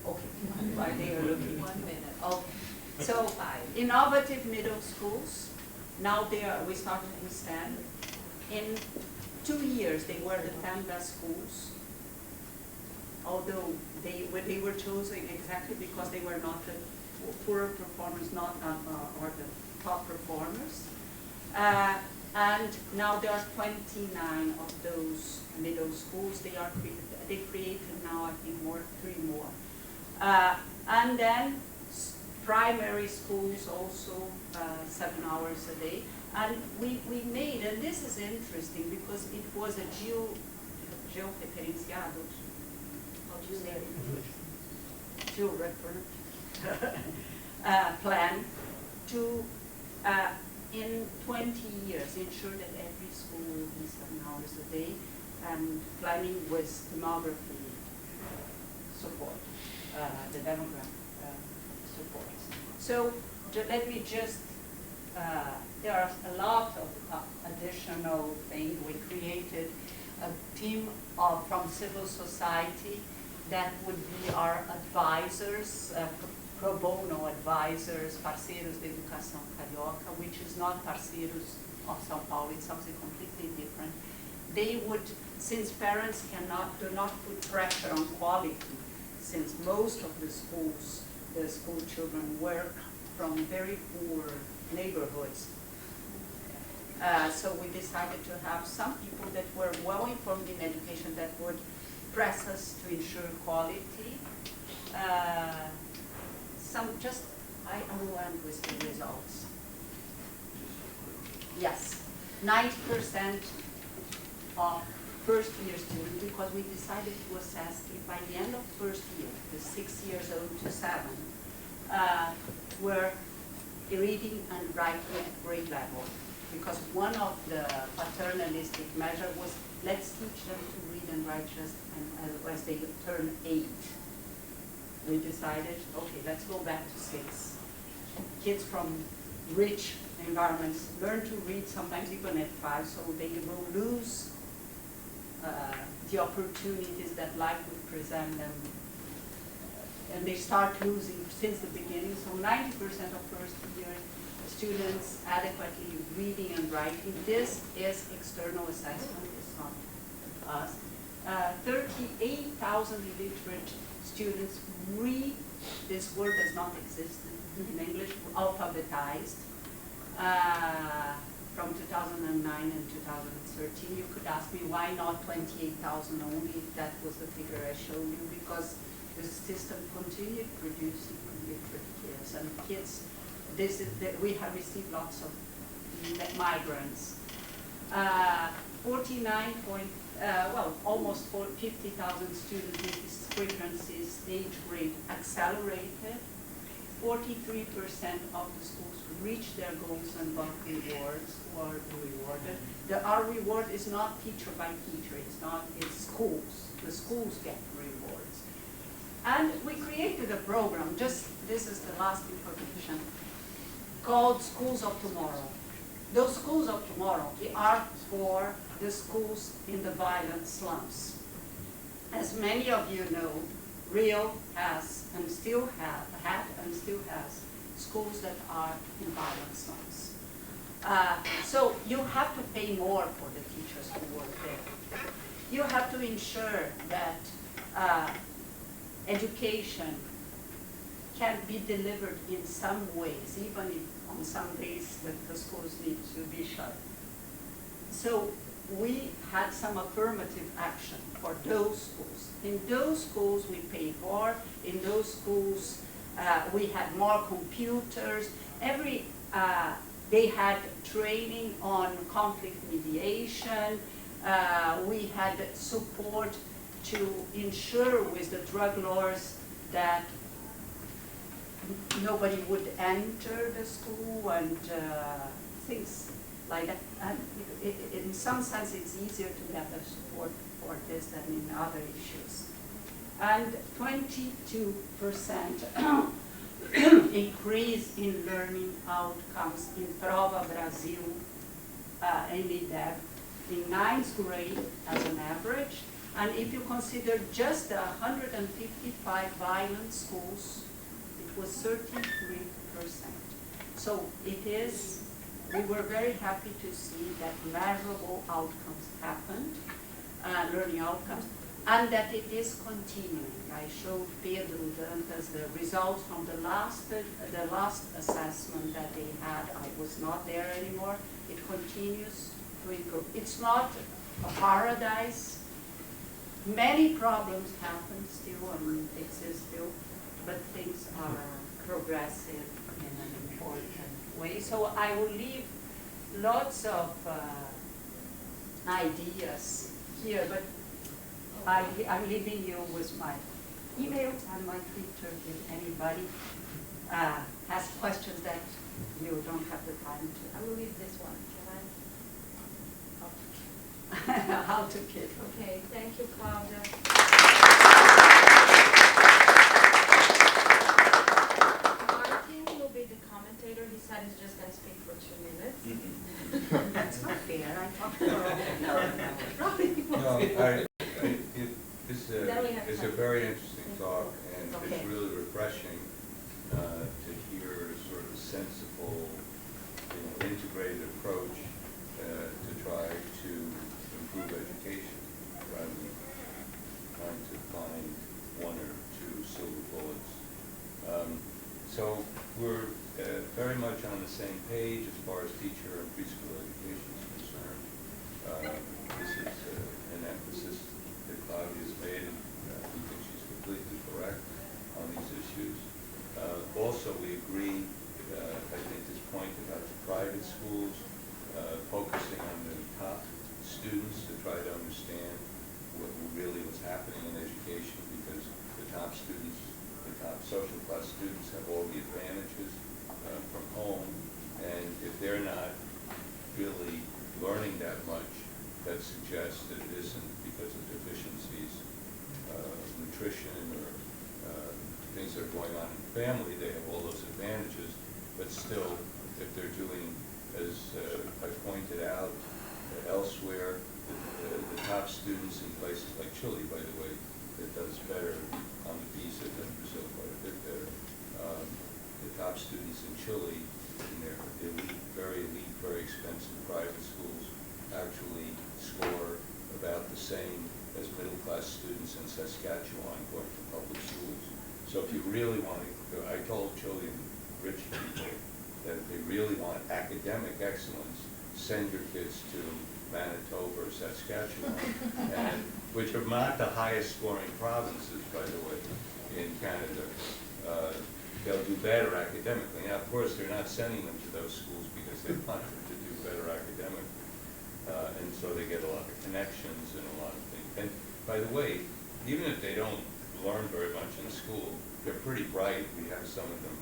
Okay. While they are looking. 1 minute. Okay. So innovative middle schools. Now we started with 10. in 2 years, they were the 10 best schools, although they were chosen exactly because they were not the poorer performers, or the top performers. And now there are 29 of those middle schools. They created now, I think, 3 more. And then primary schools also 7 hours a day. And we made, and this is interesting because it was a georreferenciado, how do you say it in English? Geo-referent plan to, in 20 years, ensure that every school will be 7 hours a day, and planning with demography support, the demographic support. So let me just, there are a lot of additional things. We created a team from civil society that would be our advisors, pro bono advisors, parceiros de educação carioca, which is not parceiros of São Paulo, it's something completely different. They would, since parents do not put pressure on quality, since most of the schools, the school children work from very poor neighborhoods. So we decided to have some people that were well informed in education that would press us to ensure quality. I will end with the results. Yes, 90% of first year students, because we decided to assess if by the end of first year, the 6 years old to 7, were reading and writing at grade level. Because one of the paternalistic measures was, let's teach them to read and write just as they turn 8. We decided, okay, let's go back to 6. Kids from rich environments learn to read sometimes even at 5, so they will lose the opportunities that life would present them. And they start losing since the beginning. So 90% of first year students adequately reading and writing. This is external assessment, it's not us. 38,000 illiterate students read, this word does not exist in English, alphabetized. From 2009 and 2013, you could ask me why not 28,000 only, if that was the figure I showed you, because the system continued producing illiterate kids, and kids, we have received lots of migrants. 50,000 students with discrepancies, stage grade accelerated. 43% of the schools reach their goals and got rewards or rewarded. Our reward is not teacher by teacher, it's schools. The schools get rewards. And we created a program, this is the last information, called Schools of Tomorrow. Those schools of tomorrow are for the schools in the violent slums. As many of you know, Rio has and still has schools that are in violent slums. So you have to pay more for the teachers who work there. You have to ensure that education can be delivered in some ways, even if on some days that the schools need to be shut. So we had some affirmative action for those schools. In those schools we paid more, in those schools we had more computers. They had training on conflict mediation. We had support to ensure with the drug lords that nobody would enter the school and things like that. And in some sense it's easier to get the support for this than in other issues. And 22% increase in learning outcomes in Prova Brasil and IDEB in 9th grade as an average. And if you consider just the 155 violent schools, it was 33%. So it is we were very happy to see that measurable outcomes happened, learning outcomes, and that it is continuing. I showed Pedro Dantas the results from the last assessment that they had. I was not there anymore. It continues to improve. It's not a paradise. Many problems happen still and exist still, but things are progressive in an important way. So I will leave lots of ideas here, but I'm leaving you with my email and my Twitter if anybody has questions that you don't have the time to. I will leave this one, can How to kid. I? Okay, thank you, Claudia. Martin will be the commentator. He said he's just going to speak for 2 minutes. That's not fair. I talked for all It's a very interesting talk, and Okay. it's really refreshing to hear sort of a sensible, integrated approach to try to improve education, rather than trying to find one or two silver bullets. So we're very much on the same page as far as teacher and preschool education is concerned. This is an emphasis that Claudia's made, and we think she's completely correct on these issues. Also, we agree, I think, this point about the private schools, focusing on the top students to try to understand what really was happening in education, because the top students, the top social class students have all the advantages from home, and if they're not really learning that much, that suggests that it isn't because of deficiencies, nutrition, or things that are going on in the family. They have all those advantages, but still, if they're doing, as I pointed out elsewhere, the top students in places like Chile, by the way, that does better on the PISA than Brazil, quite a bit better. The top students in Chile, in their elite, very expensive private schools, actually score about the same as middle-class students in Saskatchewan going to public schools. So if you really want to, I told Chilean rich people that if they really want academic excellence, send your kids to Manitoba or Saskatchewan, and, which are not the highest scoring provinces, by the way, in Canada. They'll do better academically. Now, of course, they're not sending them to those schools because they want them to do better academically. And so they get a lot of connections and a lot of things. And by the way, even if they don't learn very much in school, they're pretty bright. We have some of them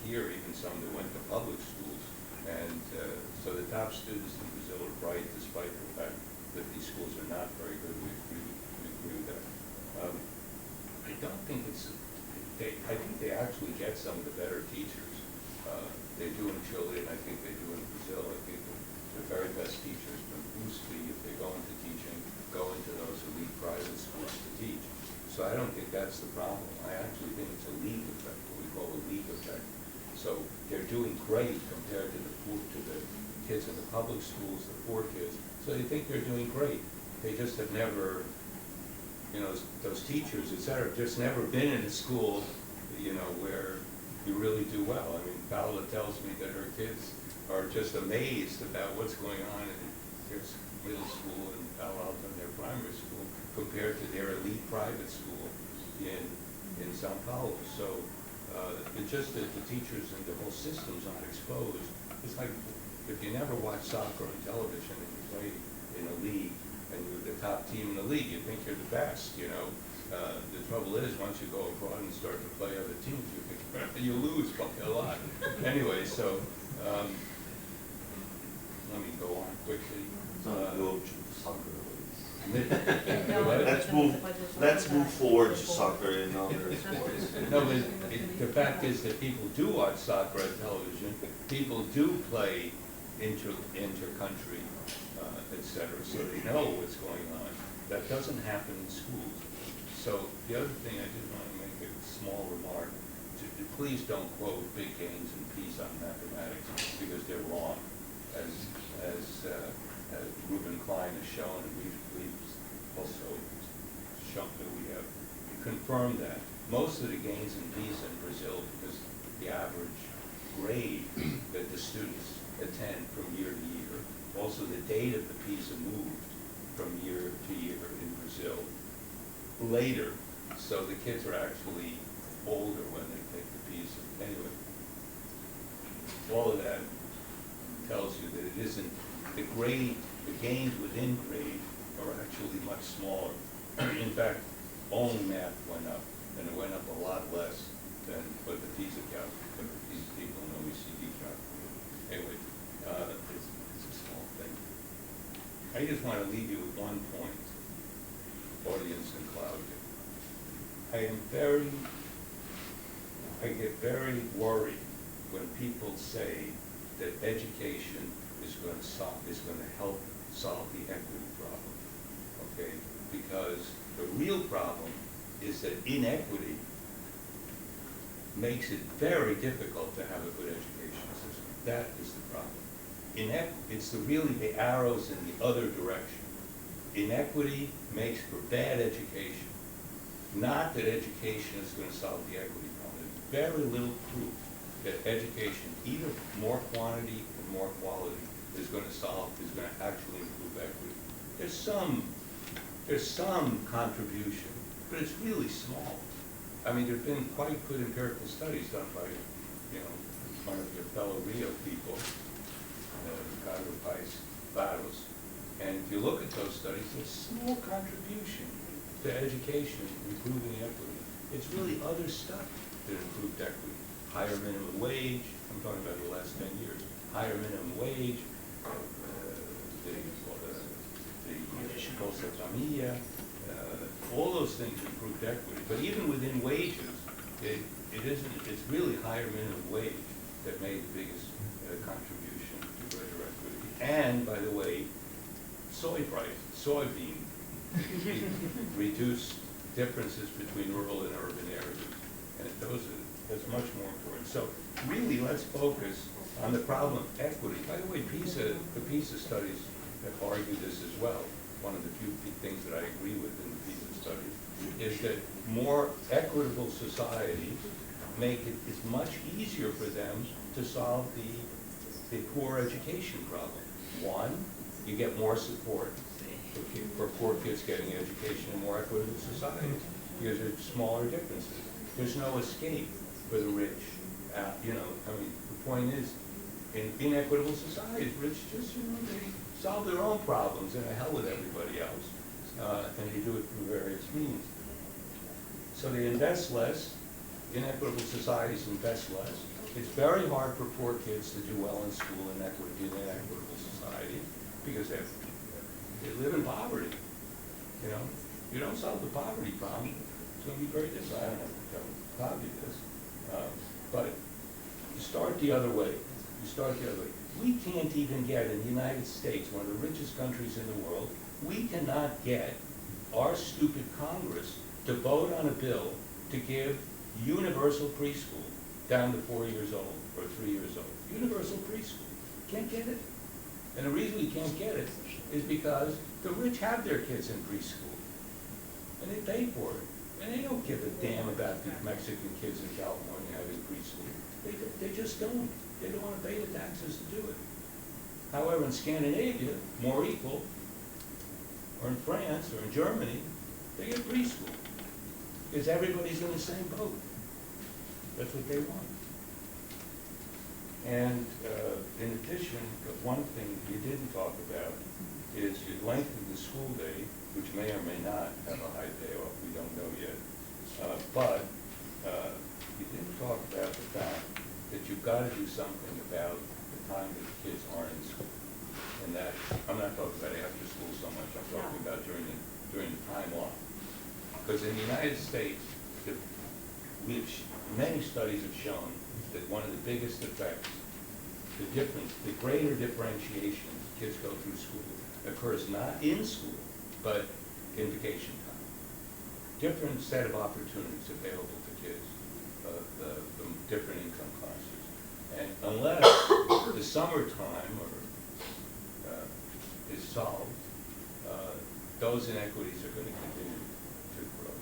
here, even some that went to public schools. And so the top students in Brazil are bright, despite the fact that these schools are not very good. We agree with that. I don't think it's, I think they actually get some of the better teachers. They do in Chile, and I think they do in Brazil. I think the very best teachers from Usti, if they go into teaching, go into those elite private schools to teach. So I don't think that's the problem. I actually think it's a league effect, what we call a league effect. So they're doing great compared to the kids in the public schools, the poor kids. So they think they're doing great. They just have never, those teachers, et cetera, just never been in a school, where you really do well. I mean, Paola tells me that her kids are just amazed about what's going on in their middle school and Palo Alto in their primary school compared to their elite private school in Sao Paulo. So it's just that the teachers and the whole system's not exposed. It's like if you never watch soccer on television and you play in a league and you're the top team in the league, you think you're the best, The trouble is, once you go abroad and start to play other teams, you lose by a lot. Anyway, so let me go on quickly. Let's move forward to soccer and other sports. No, but the fact is that people do watch soccer on television. People do play inter-country, etc. So they know what's going on. That doesn't happen in schools. So the other thing I did want to make a small remark. Please don't quote big gains in PISA on mathematics because they're wrong. as Ruben Klein has shown, and we've also shown that we have confirmed that. Most of the gains in PISA in Brazil, because the average grade that the students attend from year to year, also the date of the PISA moved from year to year in Brazil later, so the kids are actually older when they take the PISA. Anyway, all of that tells you that it isn't, the gains within grade are actually much smaller. In fact, only math went up, and it went up a lot less than what the PISA calculated, these people in OECD calculated. Anyway, it's a small thing. I just want to leave you with one point, audience and Claudia. I get very worried when people say that education is going to help solve the equity problem, okay? Because the real problem is that inequity makes it very difficult to have a good education system. That is the problem. It's really the arrows in the other direction. Inequity makes for bad education. Not that education is going to solve the equity problem. There's very little proof that education, either more quantity or more quality, is going to actually improve equity. There's some contribution, but it's really small. I mean, there've been quite good empirical studies done by, one of your fellow Rio people, Ricardo Paes Varos. And if you look at those studies, there's small contribution to education improving equity. It's really other stuff that improved equity. Higher minimum wage, I'm talking about the last 10 years, higher minimum wage, the Bolsa Familia, all those things improved equity. But even within wages, it's really higher minimum wage that made the biggest contribution to greater equity. And, by the way, soybean reduced differences between rural and urban areas. And that's much more important. So really, let's focus on the problem of equity. By the way, the PISA studies have argued this as well. One of the few things that I agree with in the PISA study is that more equitable societies it's much easier for them to solve the poor education problem. One, you get more support for poor kids getting education in more equitable societies because there's smaller differences. There's no escape for the rich. The point is, in inequitable societies, rich just, they solve their own problems and the hell with everybody else. And they do it through various means. So they invest less. Inequitable societies invest less. It's very hard for poor kids to do well in school in an inequitable society because they live in poverty. You don't solve the poverty problem. It's going to be very difficult. I don't know how Claudia this. But you start the other way. We can't even get, in the United States, one of the richest countries in the world, we cannot get our stupid Congress to vote on a bill to give universal preschool down to 4 years old or 3 years old. Universal preschool. Can't get it. And the reason we can't get it is because the rich have their kids in preschool. And they pay for it. And they don't give a damn about the Mexican kids in California having preschool. They just don't. They don't want to pay the taxes to do it. However, in Scandinavia, more equal, or in France, or in Germany, they get preschool. Because everybody's in the same boat. That's what they want. And in addition, one thing you didn't talk about is you lengthen the school day, which may or may not have a high day off, we don't know yet. But you didn't talk about the fact that you've got to do something about the time that the kids aren't in school. And that, I'm not talking about after school so much, I'm talking about during the time off. Because in the United States, many studies have shown that one of the biggest effects, the greater differentiation as kids go through school occurs not in school, but in vacation time. Different set of opportunities available to kids from different income classes. And unless the summertime or solved, those inequities are going to continue to grow.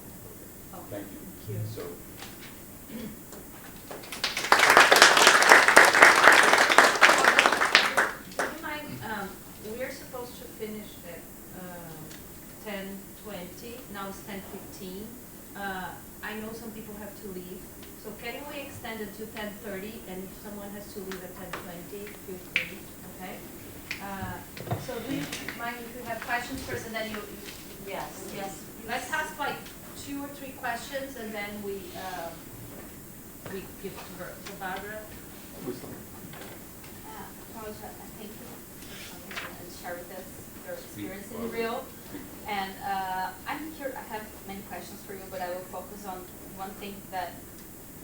Okay. Thank you. Thank you. So, Do you mind, we're supposed to finish at 10:20, now it's 10:15. I know some people have to leave, so can we extend it to 10:30, and if someone has to leave at 10:20, feel free, okay? So do you mind if you have questions first, and then you, Yes. yes, let's ask like 2 or 3 questions, and then we give to her, to Barbara. Rosa, thank you for coming and share with us your experience in Barbara. Rio. And I'm here, I have many questions for you, but I will focus on one thing that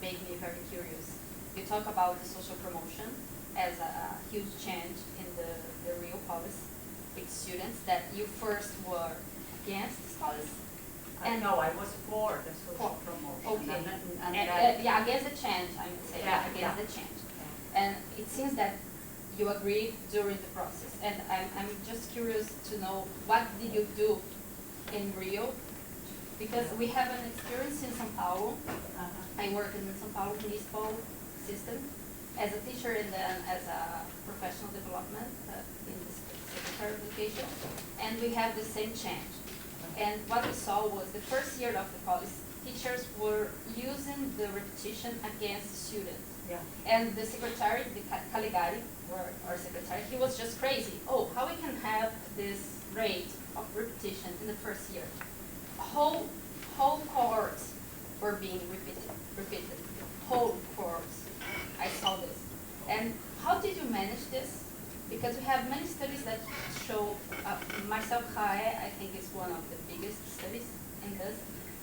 made me very curious. You talk about the social promotion as a huge change in the Rio policy with students, that you first were against this policy. And No, I was for the social For- promotion. Okay. And And, then- yeah, against the change, I would say, Yeah, against yeah. the change. And it seems that you agreed during the process. And I'm just curious to know, what did you do in Rio? Because we have an experience in São Paulo. Uh-huh. I work in the São Paulo municipal system as a teacher and then as a professional development in the Secretary of Education. And we have the same change. And what we saw was the first year of the policy, teachers were using the repetition against students. Yeah. And the secretary, the Caligari, or our secretary, he was just crazy. Oh, how we can have this rate of repetition in the first year? Whole cohorts were being repeated. Whole cohorts. I saw this. And how did you manage this? Because we have many studies that show, Marcel Hae, I think is one of the biggest studies in this,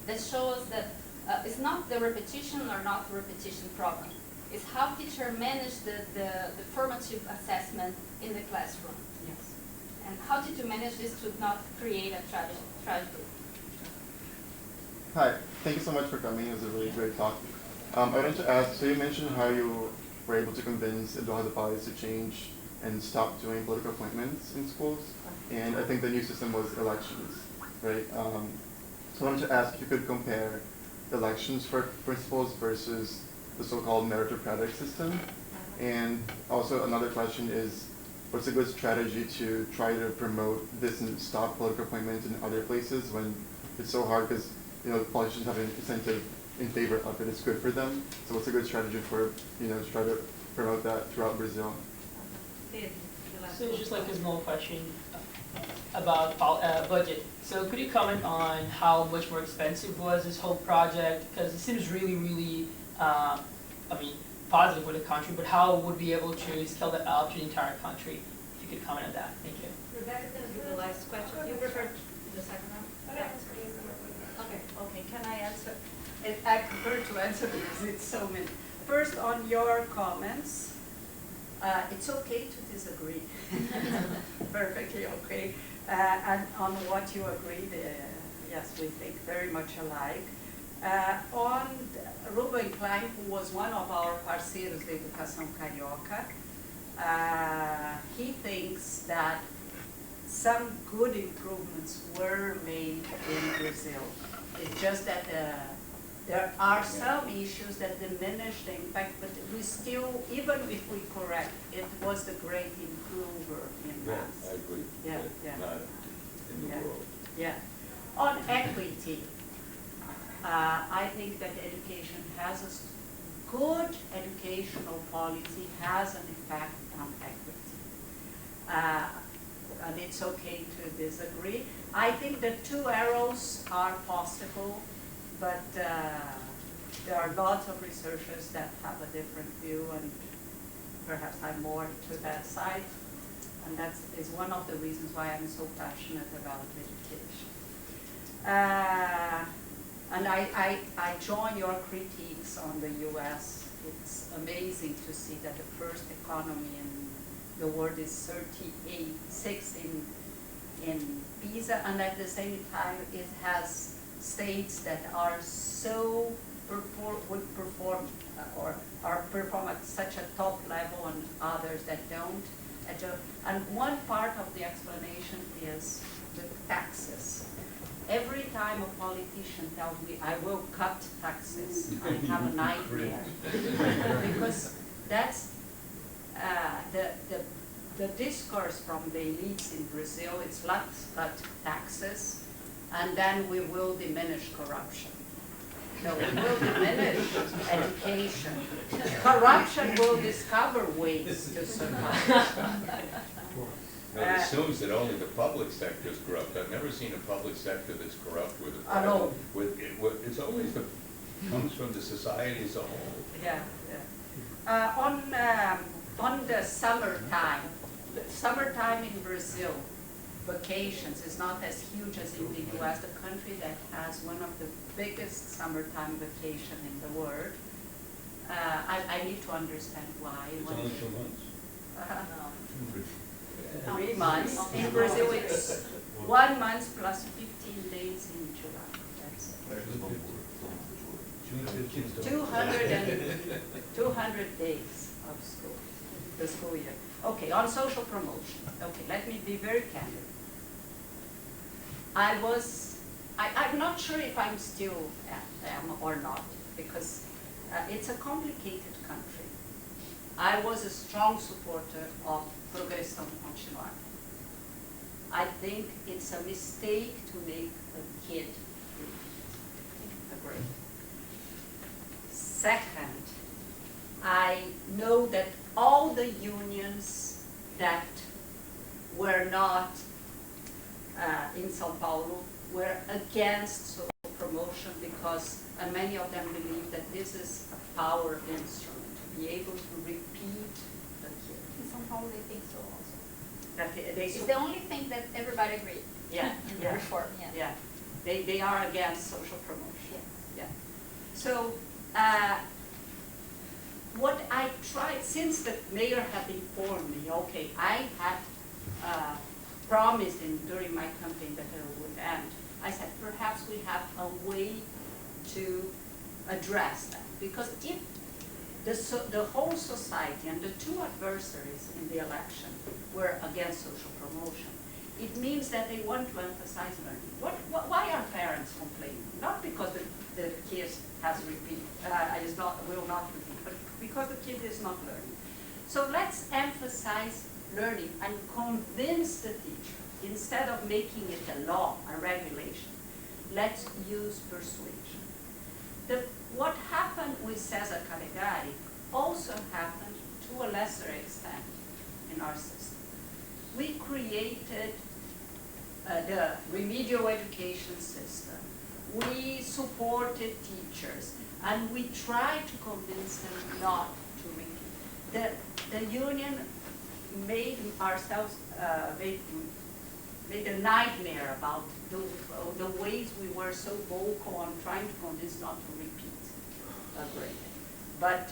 that shows that it's not the repetition or not the repetition problem. It's how teacher manage the formative assessment in the classroom. Yes. And how did you manage this to not create a tragedy? Hi, thank you so much for coming. It was a really great talk. I wanted to ask, so you mentioned how you were able to convince Eduardo Paes to change and stop doing political appointments in schools, and I think the new system was elections, right? So I wanted to ask if you could compare elections for principals versus the so-called meritocratic system, and also another question is, what's a good strategy to try to promote this and stop political appointments in other places when it's so hard because politicians have an incentive in favor of it, it's good for them. So what's a good strategy for to try to promote that throughout Brazil? So it's just like a small question about budget. So could you comment on how much more expensive was this whole project? Because it seems really, really, positive for the country, but how would we be able to scale that up to the entire country? If you could comment on that, thank you. Rebecca's going to do the last question. You prefer the second one? Okay, can I answer? I prefer to answer because it's so many. First, on your comments, it's okay to disagree. Perfectly okay. And on what you agreed, yes, we think very much alike. On Ruben Klein, who was one of our parceiros de Educação Carioca, he thinks that some good improvements were made in Brazil. It's just that there are some issues that diminish the impact, but we still, even if we correct, it was the great improver in yeah, maths. I agree. Yeah, but yeah. Not in the Yeah. world. Yeah. On equity, I think that education has good educational policy has an effect on equity. And it's okay to disagree. I think the 2 arrows are possible, but there are lots of researchers that have a different view, and perhaps I'm more to that side. And that is one of the reasons why I'm so passionate about education. And I join your critiques on the US. It's amazing to see that the first economy in the world is 36 in PISA, and at the same time it has states that are so would perform or are perform at such a top level and others that don't. And one part of the explanation is the taxes. Every time a politician tells me, I will cut taxes, I have a nightmare. Because that's the discourse from the elites in Brazil is let's cut taxes and then we will diminish corruption. No, we will diminish education. Corruption will discover ways to survive. It assumes that only the public sector is corrupt. I've never seen a public sector that's corrupt with a No. it's always comes from the society as a whole. Yeah, yeah. On the summertime in Brazil, vacations is not as huge as in the US, the country that has one of the biggest summertime vacation in the world. I need to understand why. It's only 2 months. 3 months. In Brazil, it's 1 month plus 15 days in July. That's it. 200 days of school, the school year. Okay, on social promotion. Okay, let me be very candid. I'm not sure if I'm still am or not, because it's a complicated country. I was a strong supporter of progressão continuada. I think it's a mistake to make a kid a grade. Second, I know that all the unions that were not in São Paulo were against social promotion because many of them believe that this is a power instrument to be able to repeat the kid. In São Paulo, they think so also. That It's the only thing that everybody agreed. Yeah, In the yeah. reform, yeah. Yeah, they are against social promotion. Yeah. Yeah. So what I tried, since the mayor had informed me, okay, I had promised during my campaign that it would end, I said perhaps we have a way to address that. Because if the whole society and the two adversaries in the election were against social promotion, it means that they want to emphasize learning. Why are parents complaining? Not because the kid has will not repeat, but because the kid is not learning. So let's emphasize learning and convince the teacher, instead of making it a law, a regulation, let's use persuasion. What happened with Cesar Calegari also happened to a lesser extent in our system. We created the remedial education system. We supported teachers, and we tried to convince them not to repeat. The union made ourselves made a nightmare about the ways we were so vocal on trying to convince not to repeat a grade. But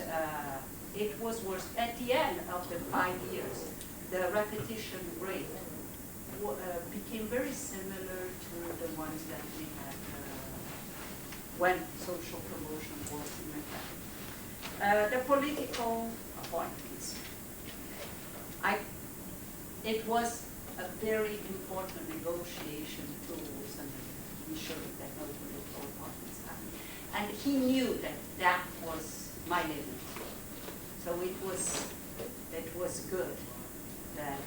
it was worse. At the end of the 5 years, the repetition rate became very similar to the ones that we had when social promotion was in effect. The political appointments. It was a very important negotiation tools, and he showed that no political appointments happened. And he knew that that was my limit. So it was good that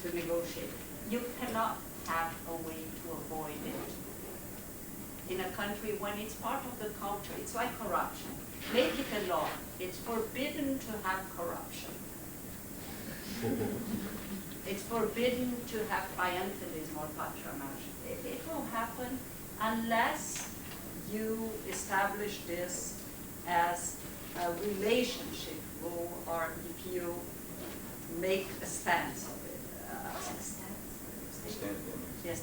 to negotiate. You cannot have a way to avoid it in a country when it's part of the culture. It's like corruption. Make it a law. It's forbidden to have corruption. It's forbidden to have clientelism or patronage. It will happen unless you establish this as a relationship rule, or if you make a stance of it. Yes,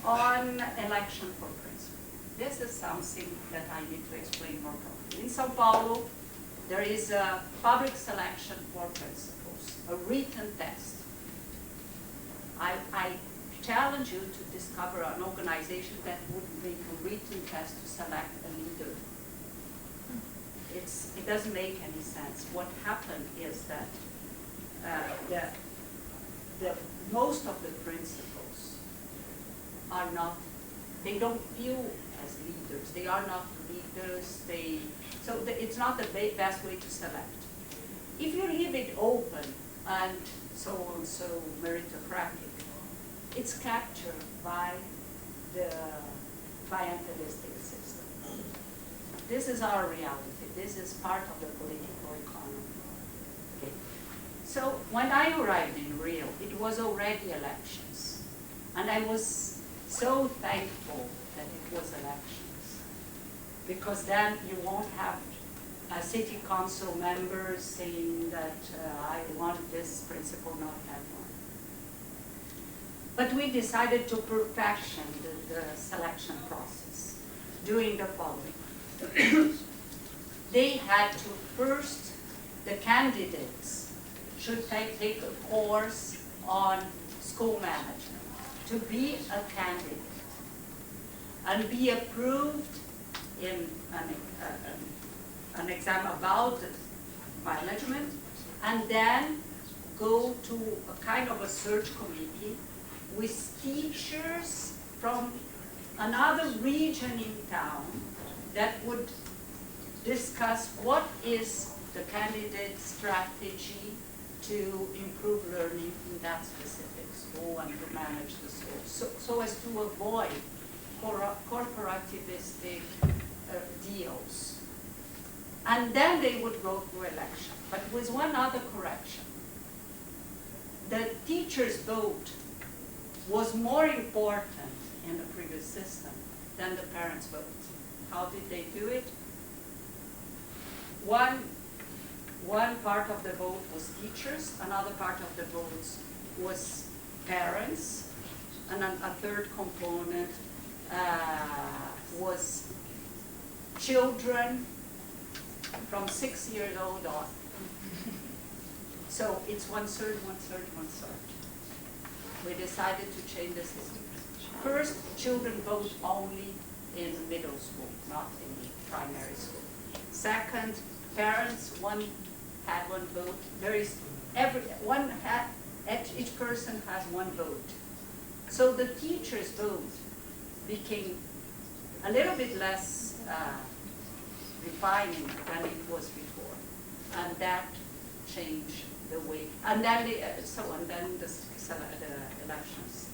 on election for principal. This is something that I need to explain more properly. In São Paulo, there is a public selection for principals, a written test. I challenge you to discover an organization that would make a written test to select a leader. It doesn't make any sense. What happened is that most of the principals are not, they don't feel as leaders. They are not leaders. It's not the best way to select. If you leave it open and so meritocratic, it's captured by the clientelistic system. This is our reality. This is part of the political economy. Okay. So when I arrived in Rio, it was already elections. And I was so thankful that it was elections. Because then you won't have city council members saying that I want this principal, not that one. But we decided to perfection the selection process, doing the following. They had to first, the candidates should take a course on school management to be a candidate and be approved in an exam about management, and then go to a kind of a search committee with teachers from another region in town that would discuss what is the candidate's strategy to improve learning in that specific school and to manage the school, so as to avoid corporativistic deals. And then they would go through election, but with one other correction. The teacher's vote was more important in the previous system than the parents' vote. How did they do it? One part of the vote was teachers, another part of the votes was parents, and a third component was children from 6 years old on. So it's 1/3, 1/3, 1/3. We decided to change the system. First, children vote only in middle school, not in primary school. Second, parents, had one vote. Each person has one vote. So the teacher's vote became a little bit less defining than it was before, and that changed the way. And then the elections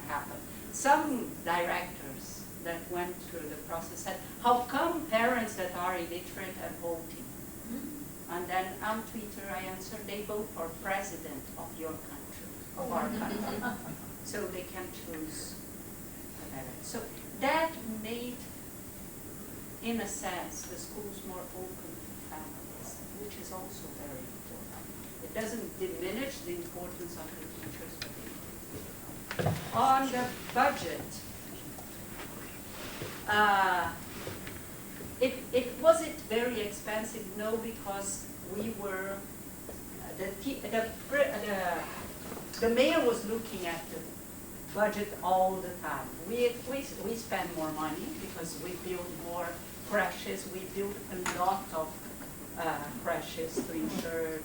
happened. Some directors that went through the process said, "How come parents that are illiterate are voting?" And then on Twitter I answered, "They vote for president of your country, of our country, so they can choose." So that made, in a sense, the schools more open to families, which is also very important. It doesn't diminish the importance of the teachers, but on the budget, was it very expensive? No, because we were, the mayor was looking at the budget all the time. We spend more money because we build more creches. We build a lot of creches to ensure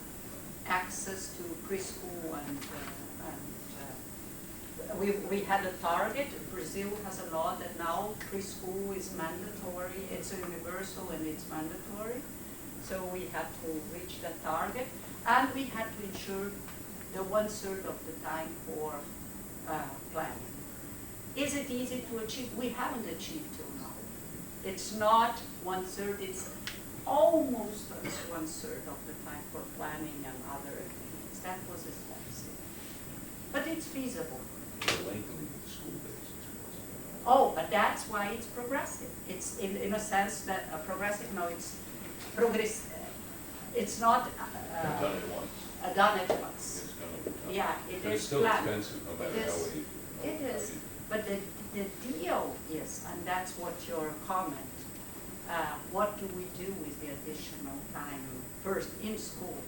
access to preschool and we had a target. Brazil has a law that now preschool is mandatory. It's universal and it's mandatory. So we had to reach that target, and we had to ensure the 1/3 of the time for planning. Is it easy to achieve? We haven't achieved till now. It's not 1/3, it's almost 1/3 of the time for planning and other activities. That was expensive. But it's feasible. Lengthening the school days is possible. Oh, but that's why it's progressive. It's in a sense that progressive, no, it's progress. It's not Done at once. done at once. It's gonna be done. Yeah, it But is it's still planned. expensive, no matter It how is. we. It is, but the deal is, and that's what your comment, what do we do with the additional time first in school,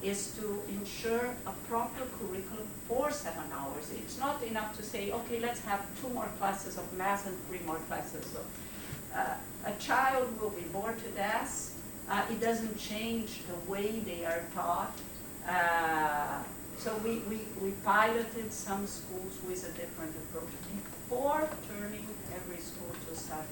is to ensure a proper curriculum for 7 hours. It's not enough to say, okay, let's have 2 more classes of math and 3 more classes of, a child will be bored to death. It doesn't change the way they are taught. So we piloted some schools with a different approach before turning every school to 7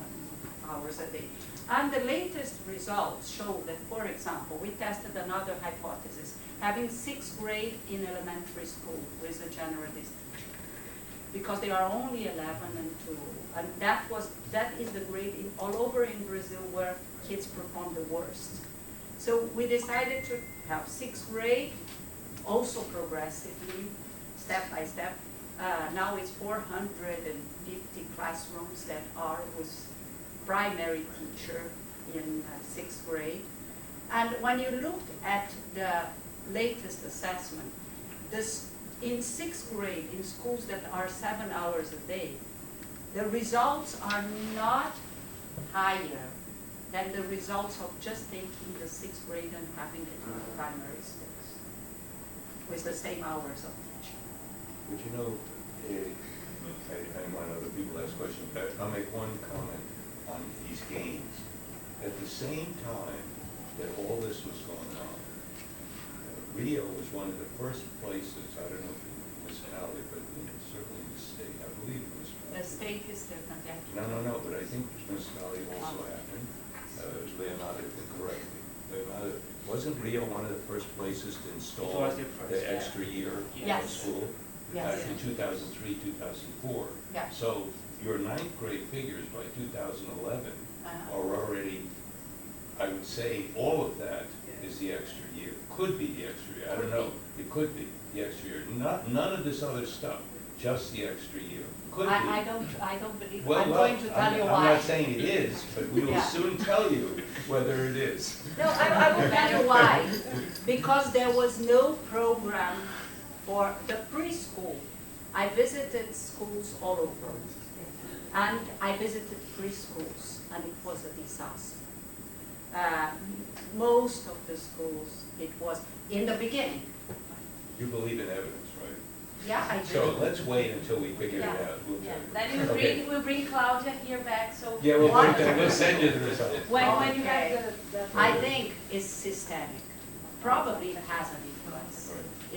hours a day. And the latest results show that, for example, we tested another hypothesis, having 6th grade in elementary school with a general distinction, because they are only 11 and 2, and that is the grade all over in Brazil where kids perform the worst. So we decided to have 6th grade, also progressively, step by step. Now it's 450 classrooms that are with primary teacher in 6th grade. And when you look at the latest assessment, in 6th grade, in schools that are 7 hours a day, the results are not higher than the results of just taking the 6th grade and having it in the primary schools with the same hours of teaching. But you know, I want other people to ask questions, but I'll make one comment on these games. At the same time that all this was going on, Rio was one of the first places, I don't know if in the municipality, but certainly the state, I believe the municipality. The state is different, yeah. No, but I think the municipality also happened. Lemann, correctly. Lemann, wasn't Rio one of the first places to install was the first, yeah. extra year in Yes. school? Yes. In 2003, 2004. Yeah. So your 9th grade figures by 2011 Uh-huh. are already, I would say, all of that is the extra year. Could be the extra year, I don't know. It could be the extra year. None of this other stuff, just the extra year. Could be. I don't believe, Well, I'm going to tell you why. I'm not saying it is, but we will Yeah. soon tell you whether it is. No, I will tell you why. Because there was no program for the preschool. I visited schools all over. And I visited preschools, and it was a disaster. Most of the schools, it was in the beginning. You believe in evidence, right? Yeah, I So do. let's wait until we figure it Yeah. out. We'll Yeah, tell you. then we'll bring Claudia here back, so. Yeah, What? we'll send you the results. When you Okay. have the. I think it's systemic. Probably it has an influence.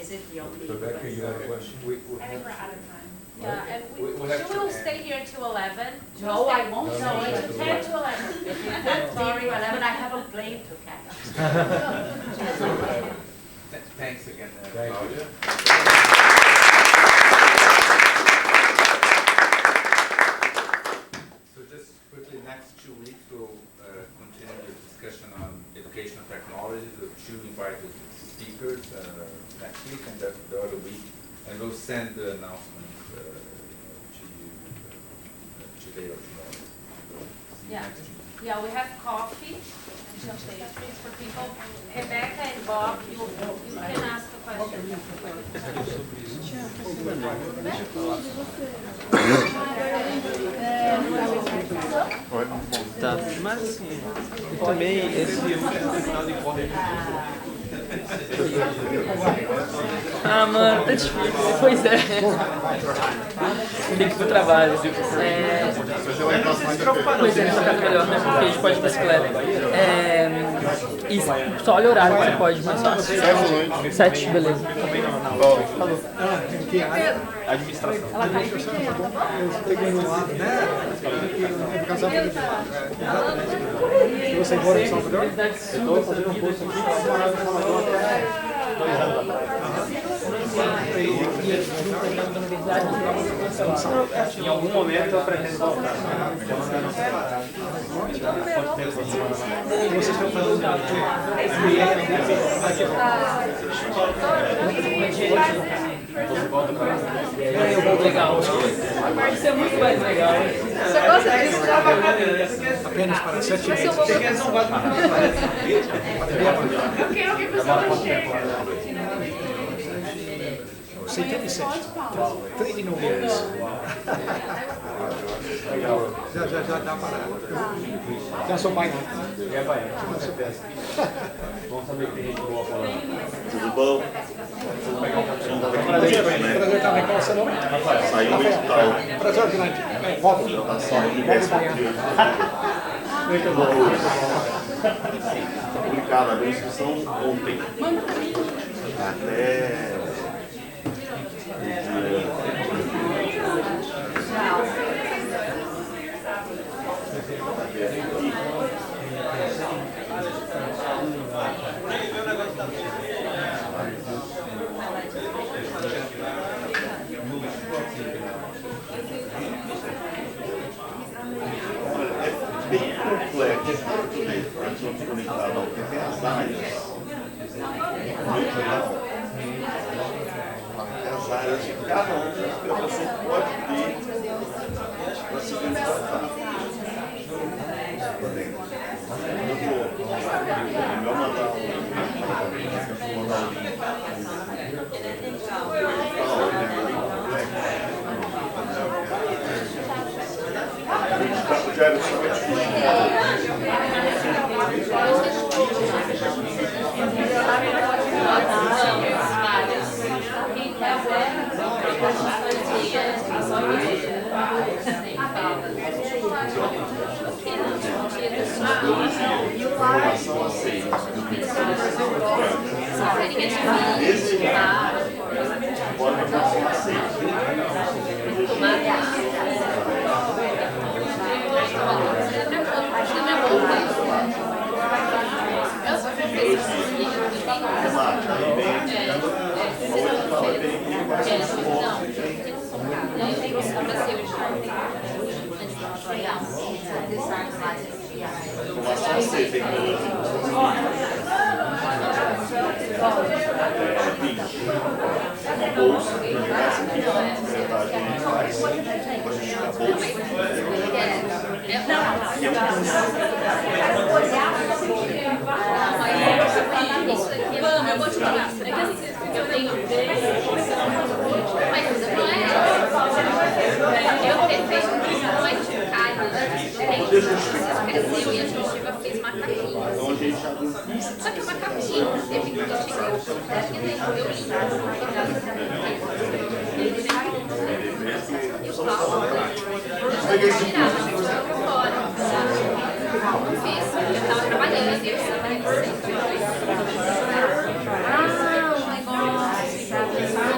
Is it the only influence? Rebecca, you have a question? I think we're out of time. Yeah, and We'll have she to will end. stay here till 11. No, I won't No, No, no, it's no. 10 to 11. If you put 10 to 11, I have a plane to catch. Thanks again, Thank you. Claudia. So just quickly, next 2 weeks, we'll continue the discussion on educational technologies with 2 invited speakers next week and the other week. And we'll send the announcement to you today or tomorrow. See you Yeah. next Tuesday. Yeah, we have coffee and some pastries for people. Rebecca and Bob, you can ask a question. Tá, mas assim, e também esse final de conta. Ah, mano, tá difícil. Pois é. Tem que ir pro trabalho. Não se preocupar, pois é, nessa casa melhor, né? Porque a gente pode ir de bicicleta. E só olha o horário que você pode, mais fácil. 7, beleza. Falou. Administração. Ela tá aqui. Você mora em Salvador? Eu estou fazendo um curso aqui, morava em Salvador até 2 anos atrás. Em algum momento eu pretendo voltar. Vocês estão fazendo eu vou legal. Isso é muito mais legal. Você gosta disso? Apenas para 7 meses. Eu quero que a pessoa não chegue. 77. 39 years. Legal. Já dá para. Já sou pai, não. É baiano. Com certeza. Bom saber que tem gente boa falando. Tudo bom? Prazer também. Qual é o seu nome? Saiu do edital. Prazer grande. Móvel. Móvel baiano. Muito bom. Publicada a inscrição ontem. até é bem complexo para pessoa se conectar, não, porque tem as áreas. Muito legal. As áreas de cada um que a pessoa pode ter para se candidatar. Eu vou mandar o link. Já era Só que o macaquinho teve que chegar o eu tava trabalhando e eu estava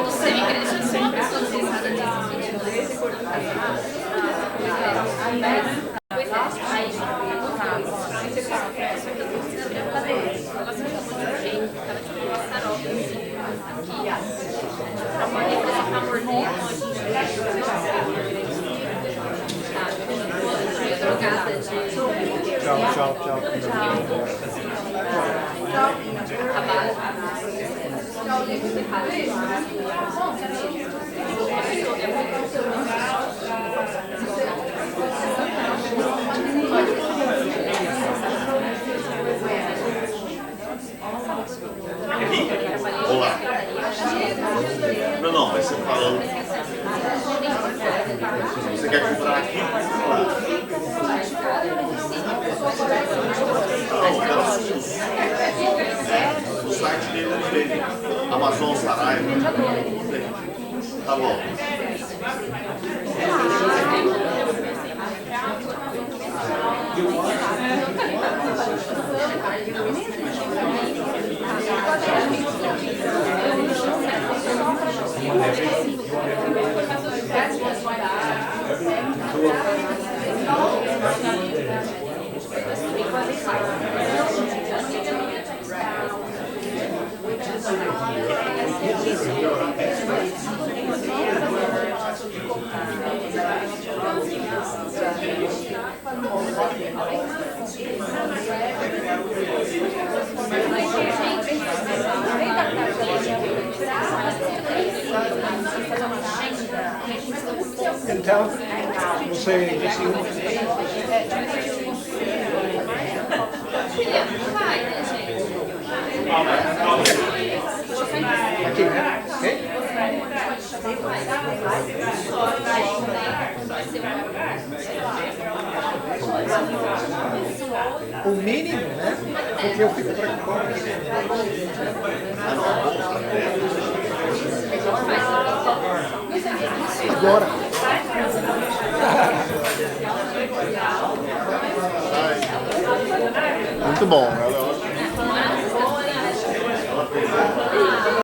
você me acredita, sou uma pessoa interessada nisso. Tchau, tchau. Olá. Não, mas você falando. Você quer comprar aqui? O site dele tem Amazon Saraiva. Tá bom. Então, você disse uma. Aqui, né? Ok? O mínimo, né? Porque eu fico preocupado. Agora. Muito bom, galera.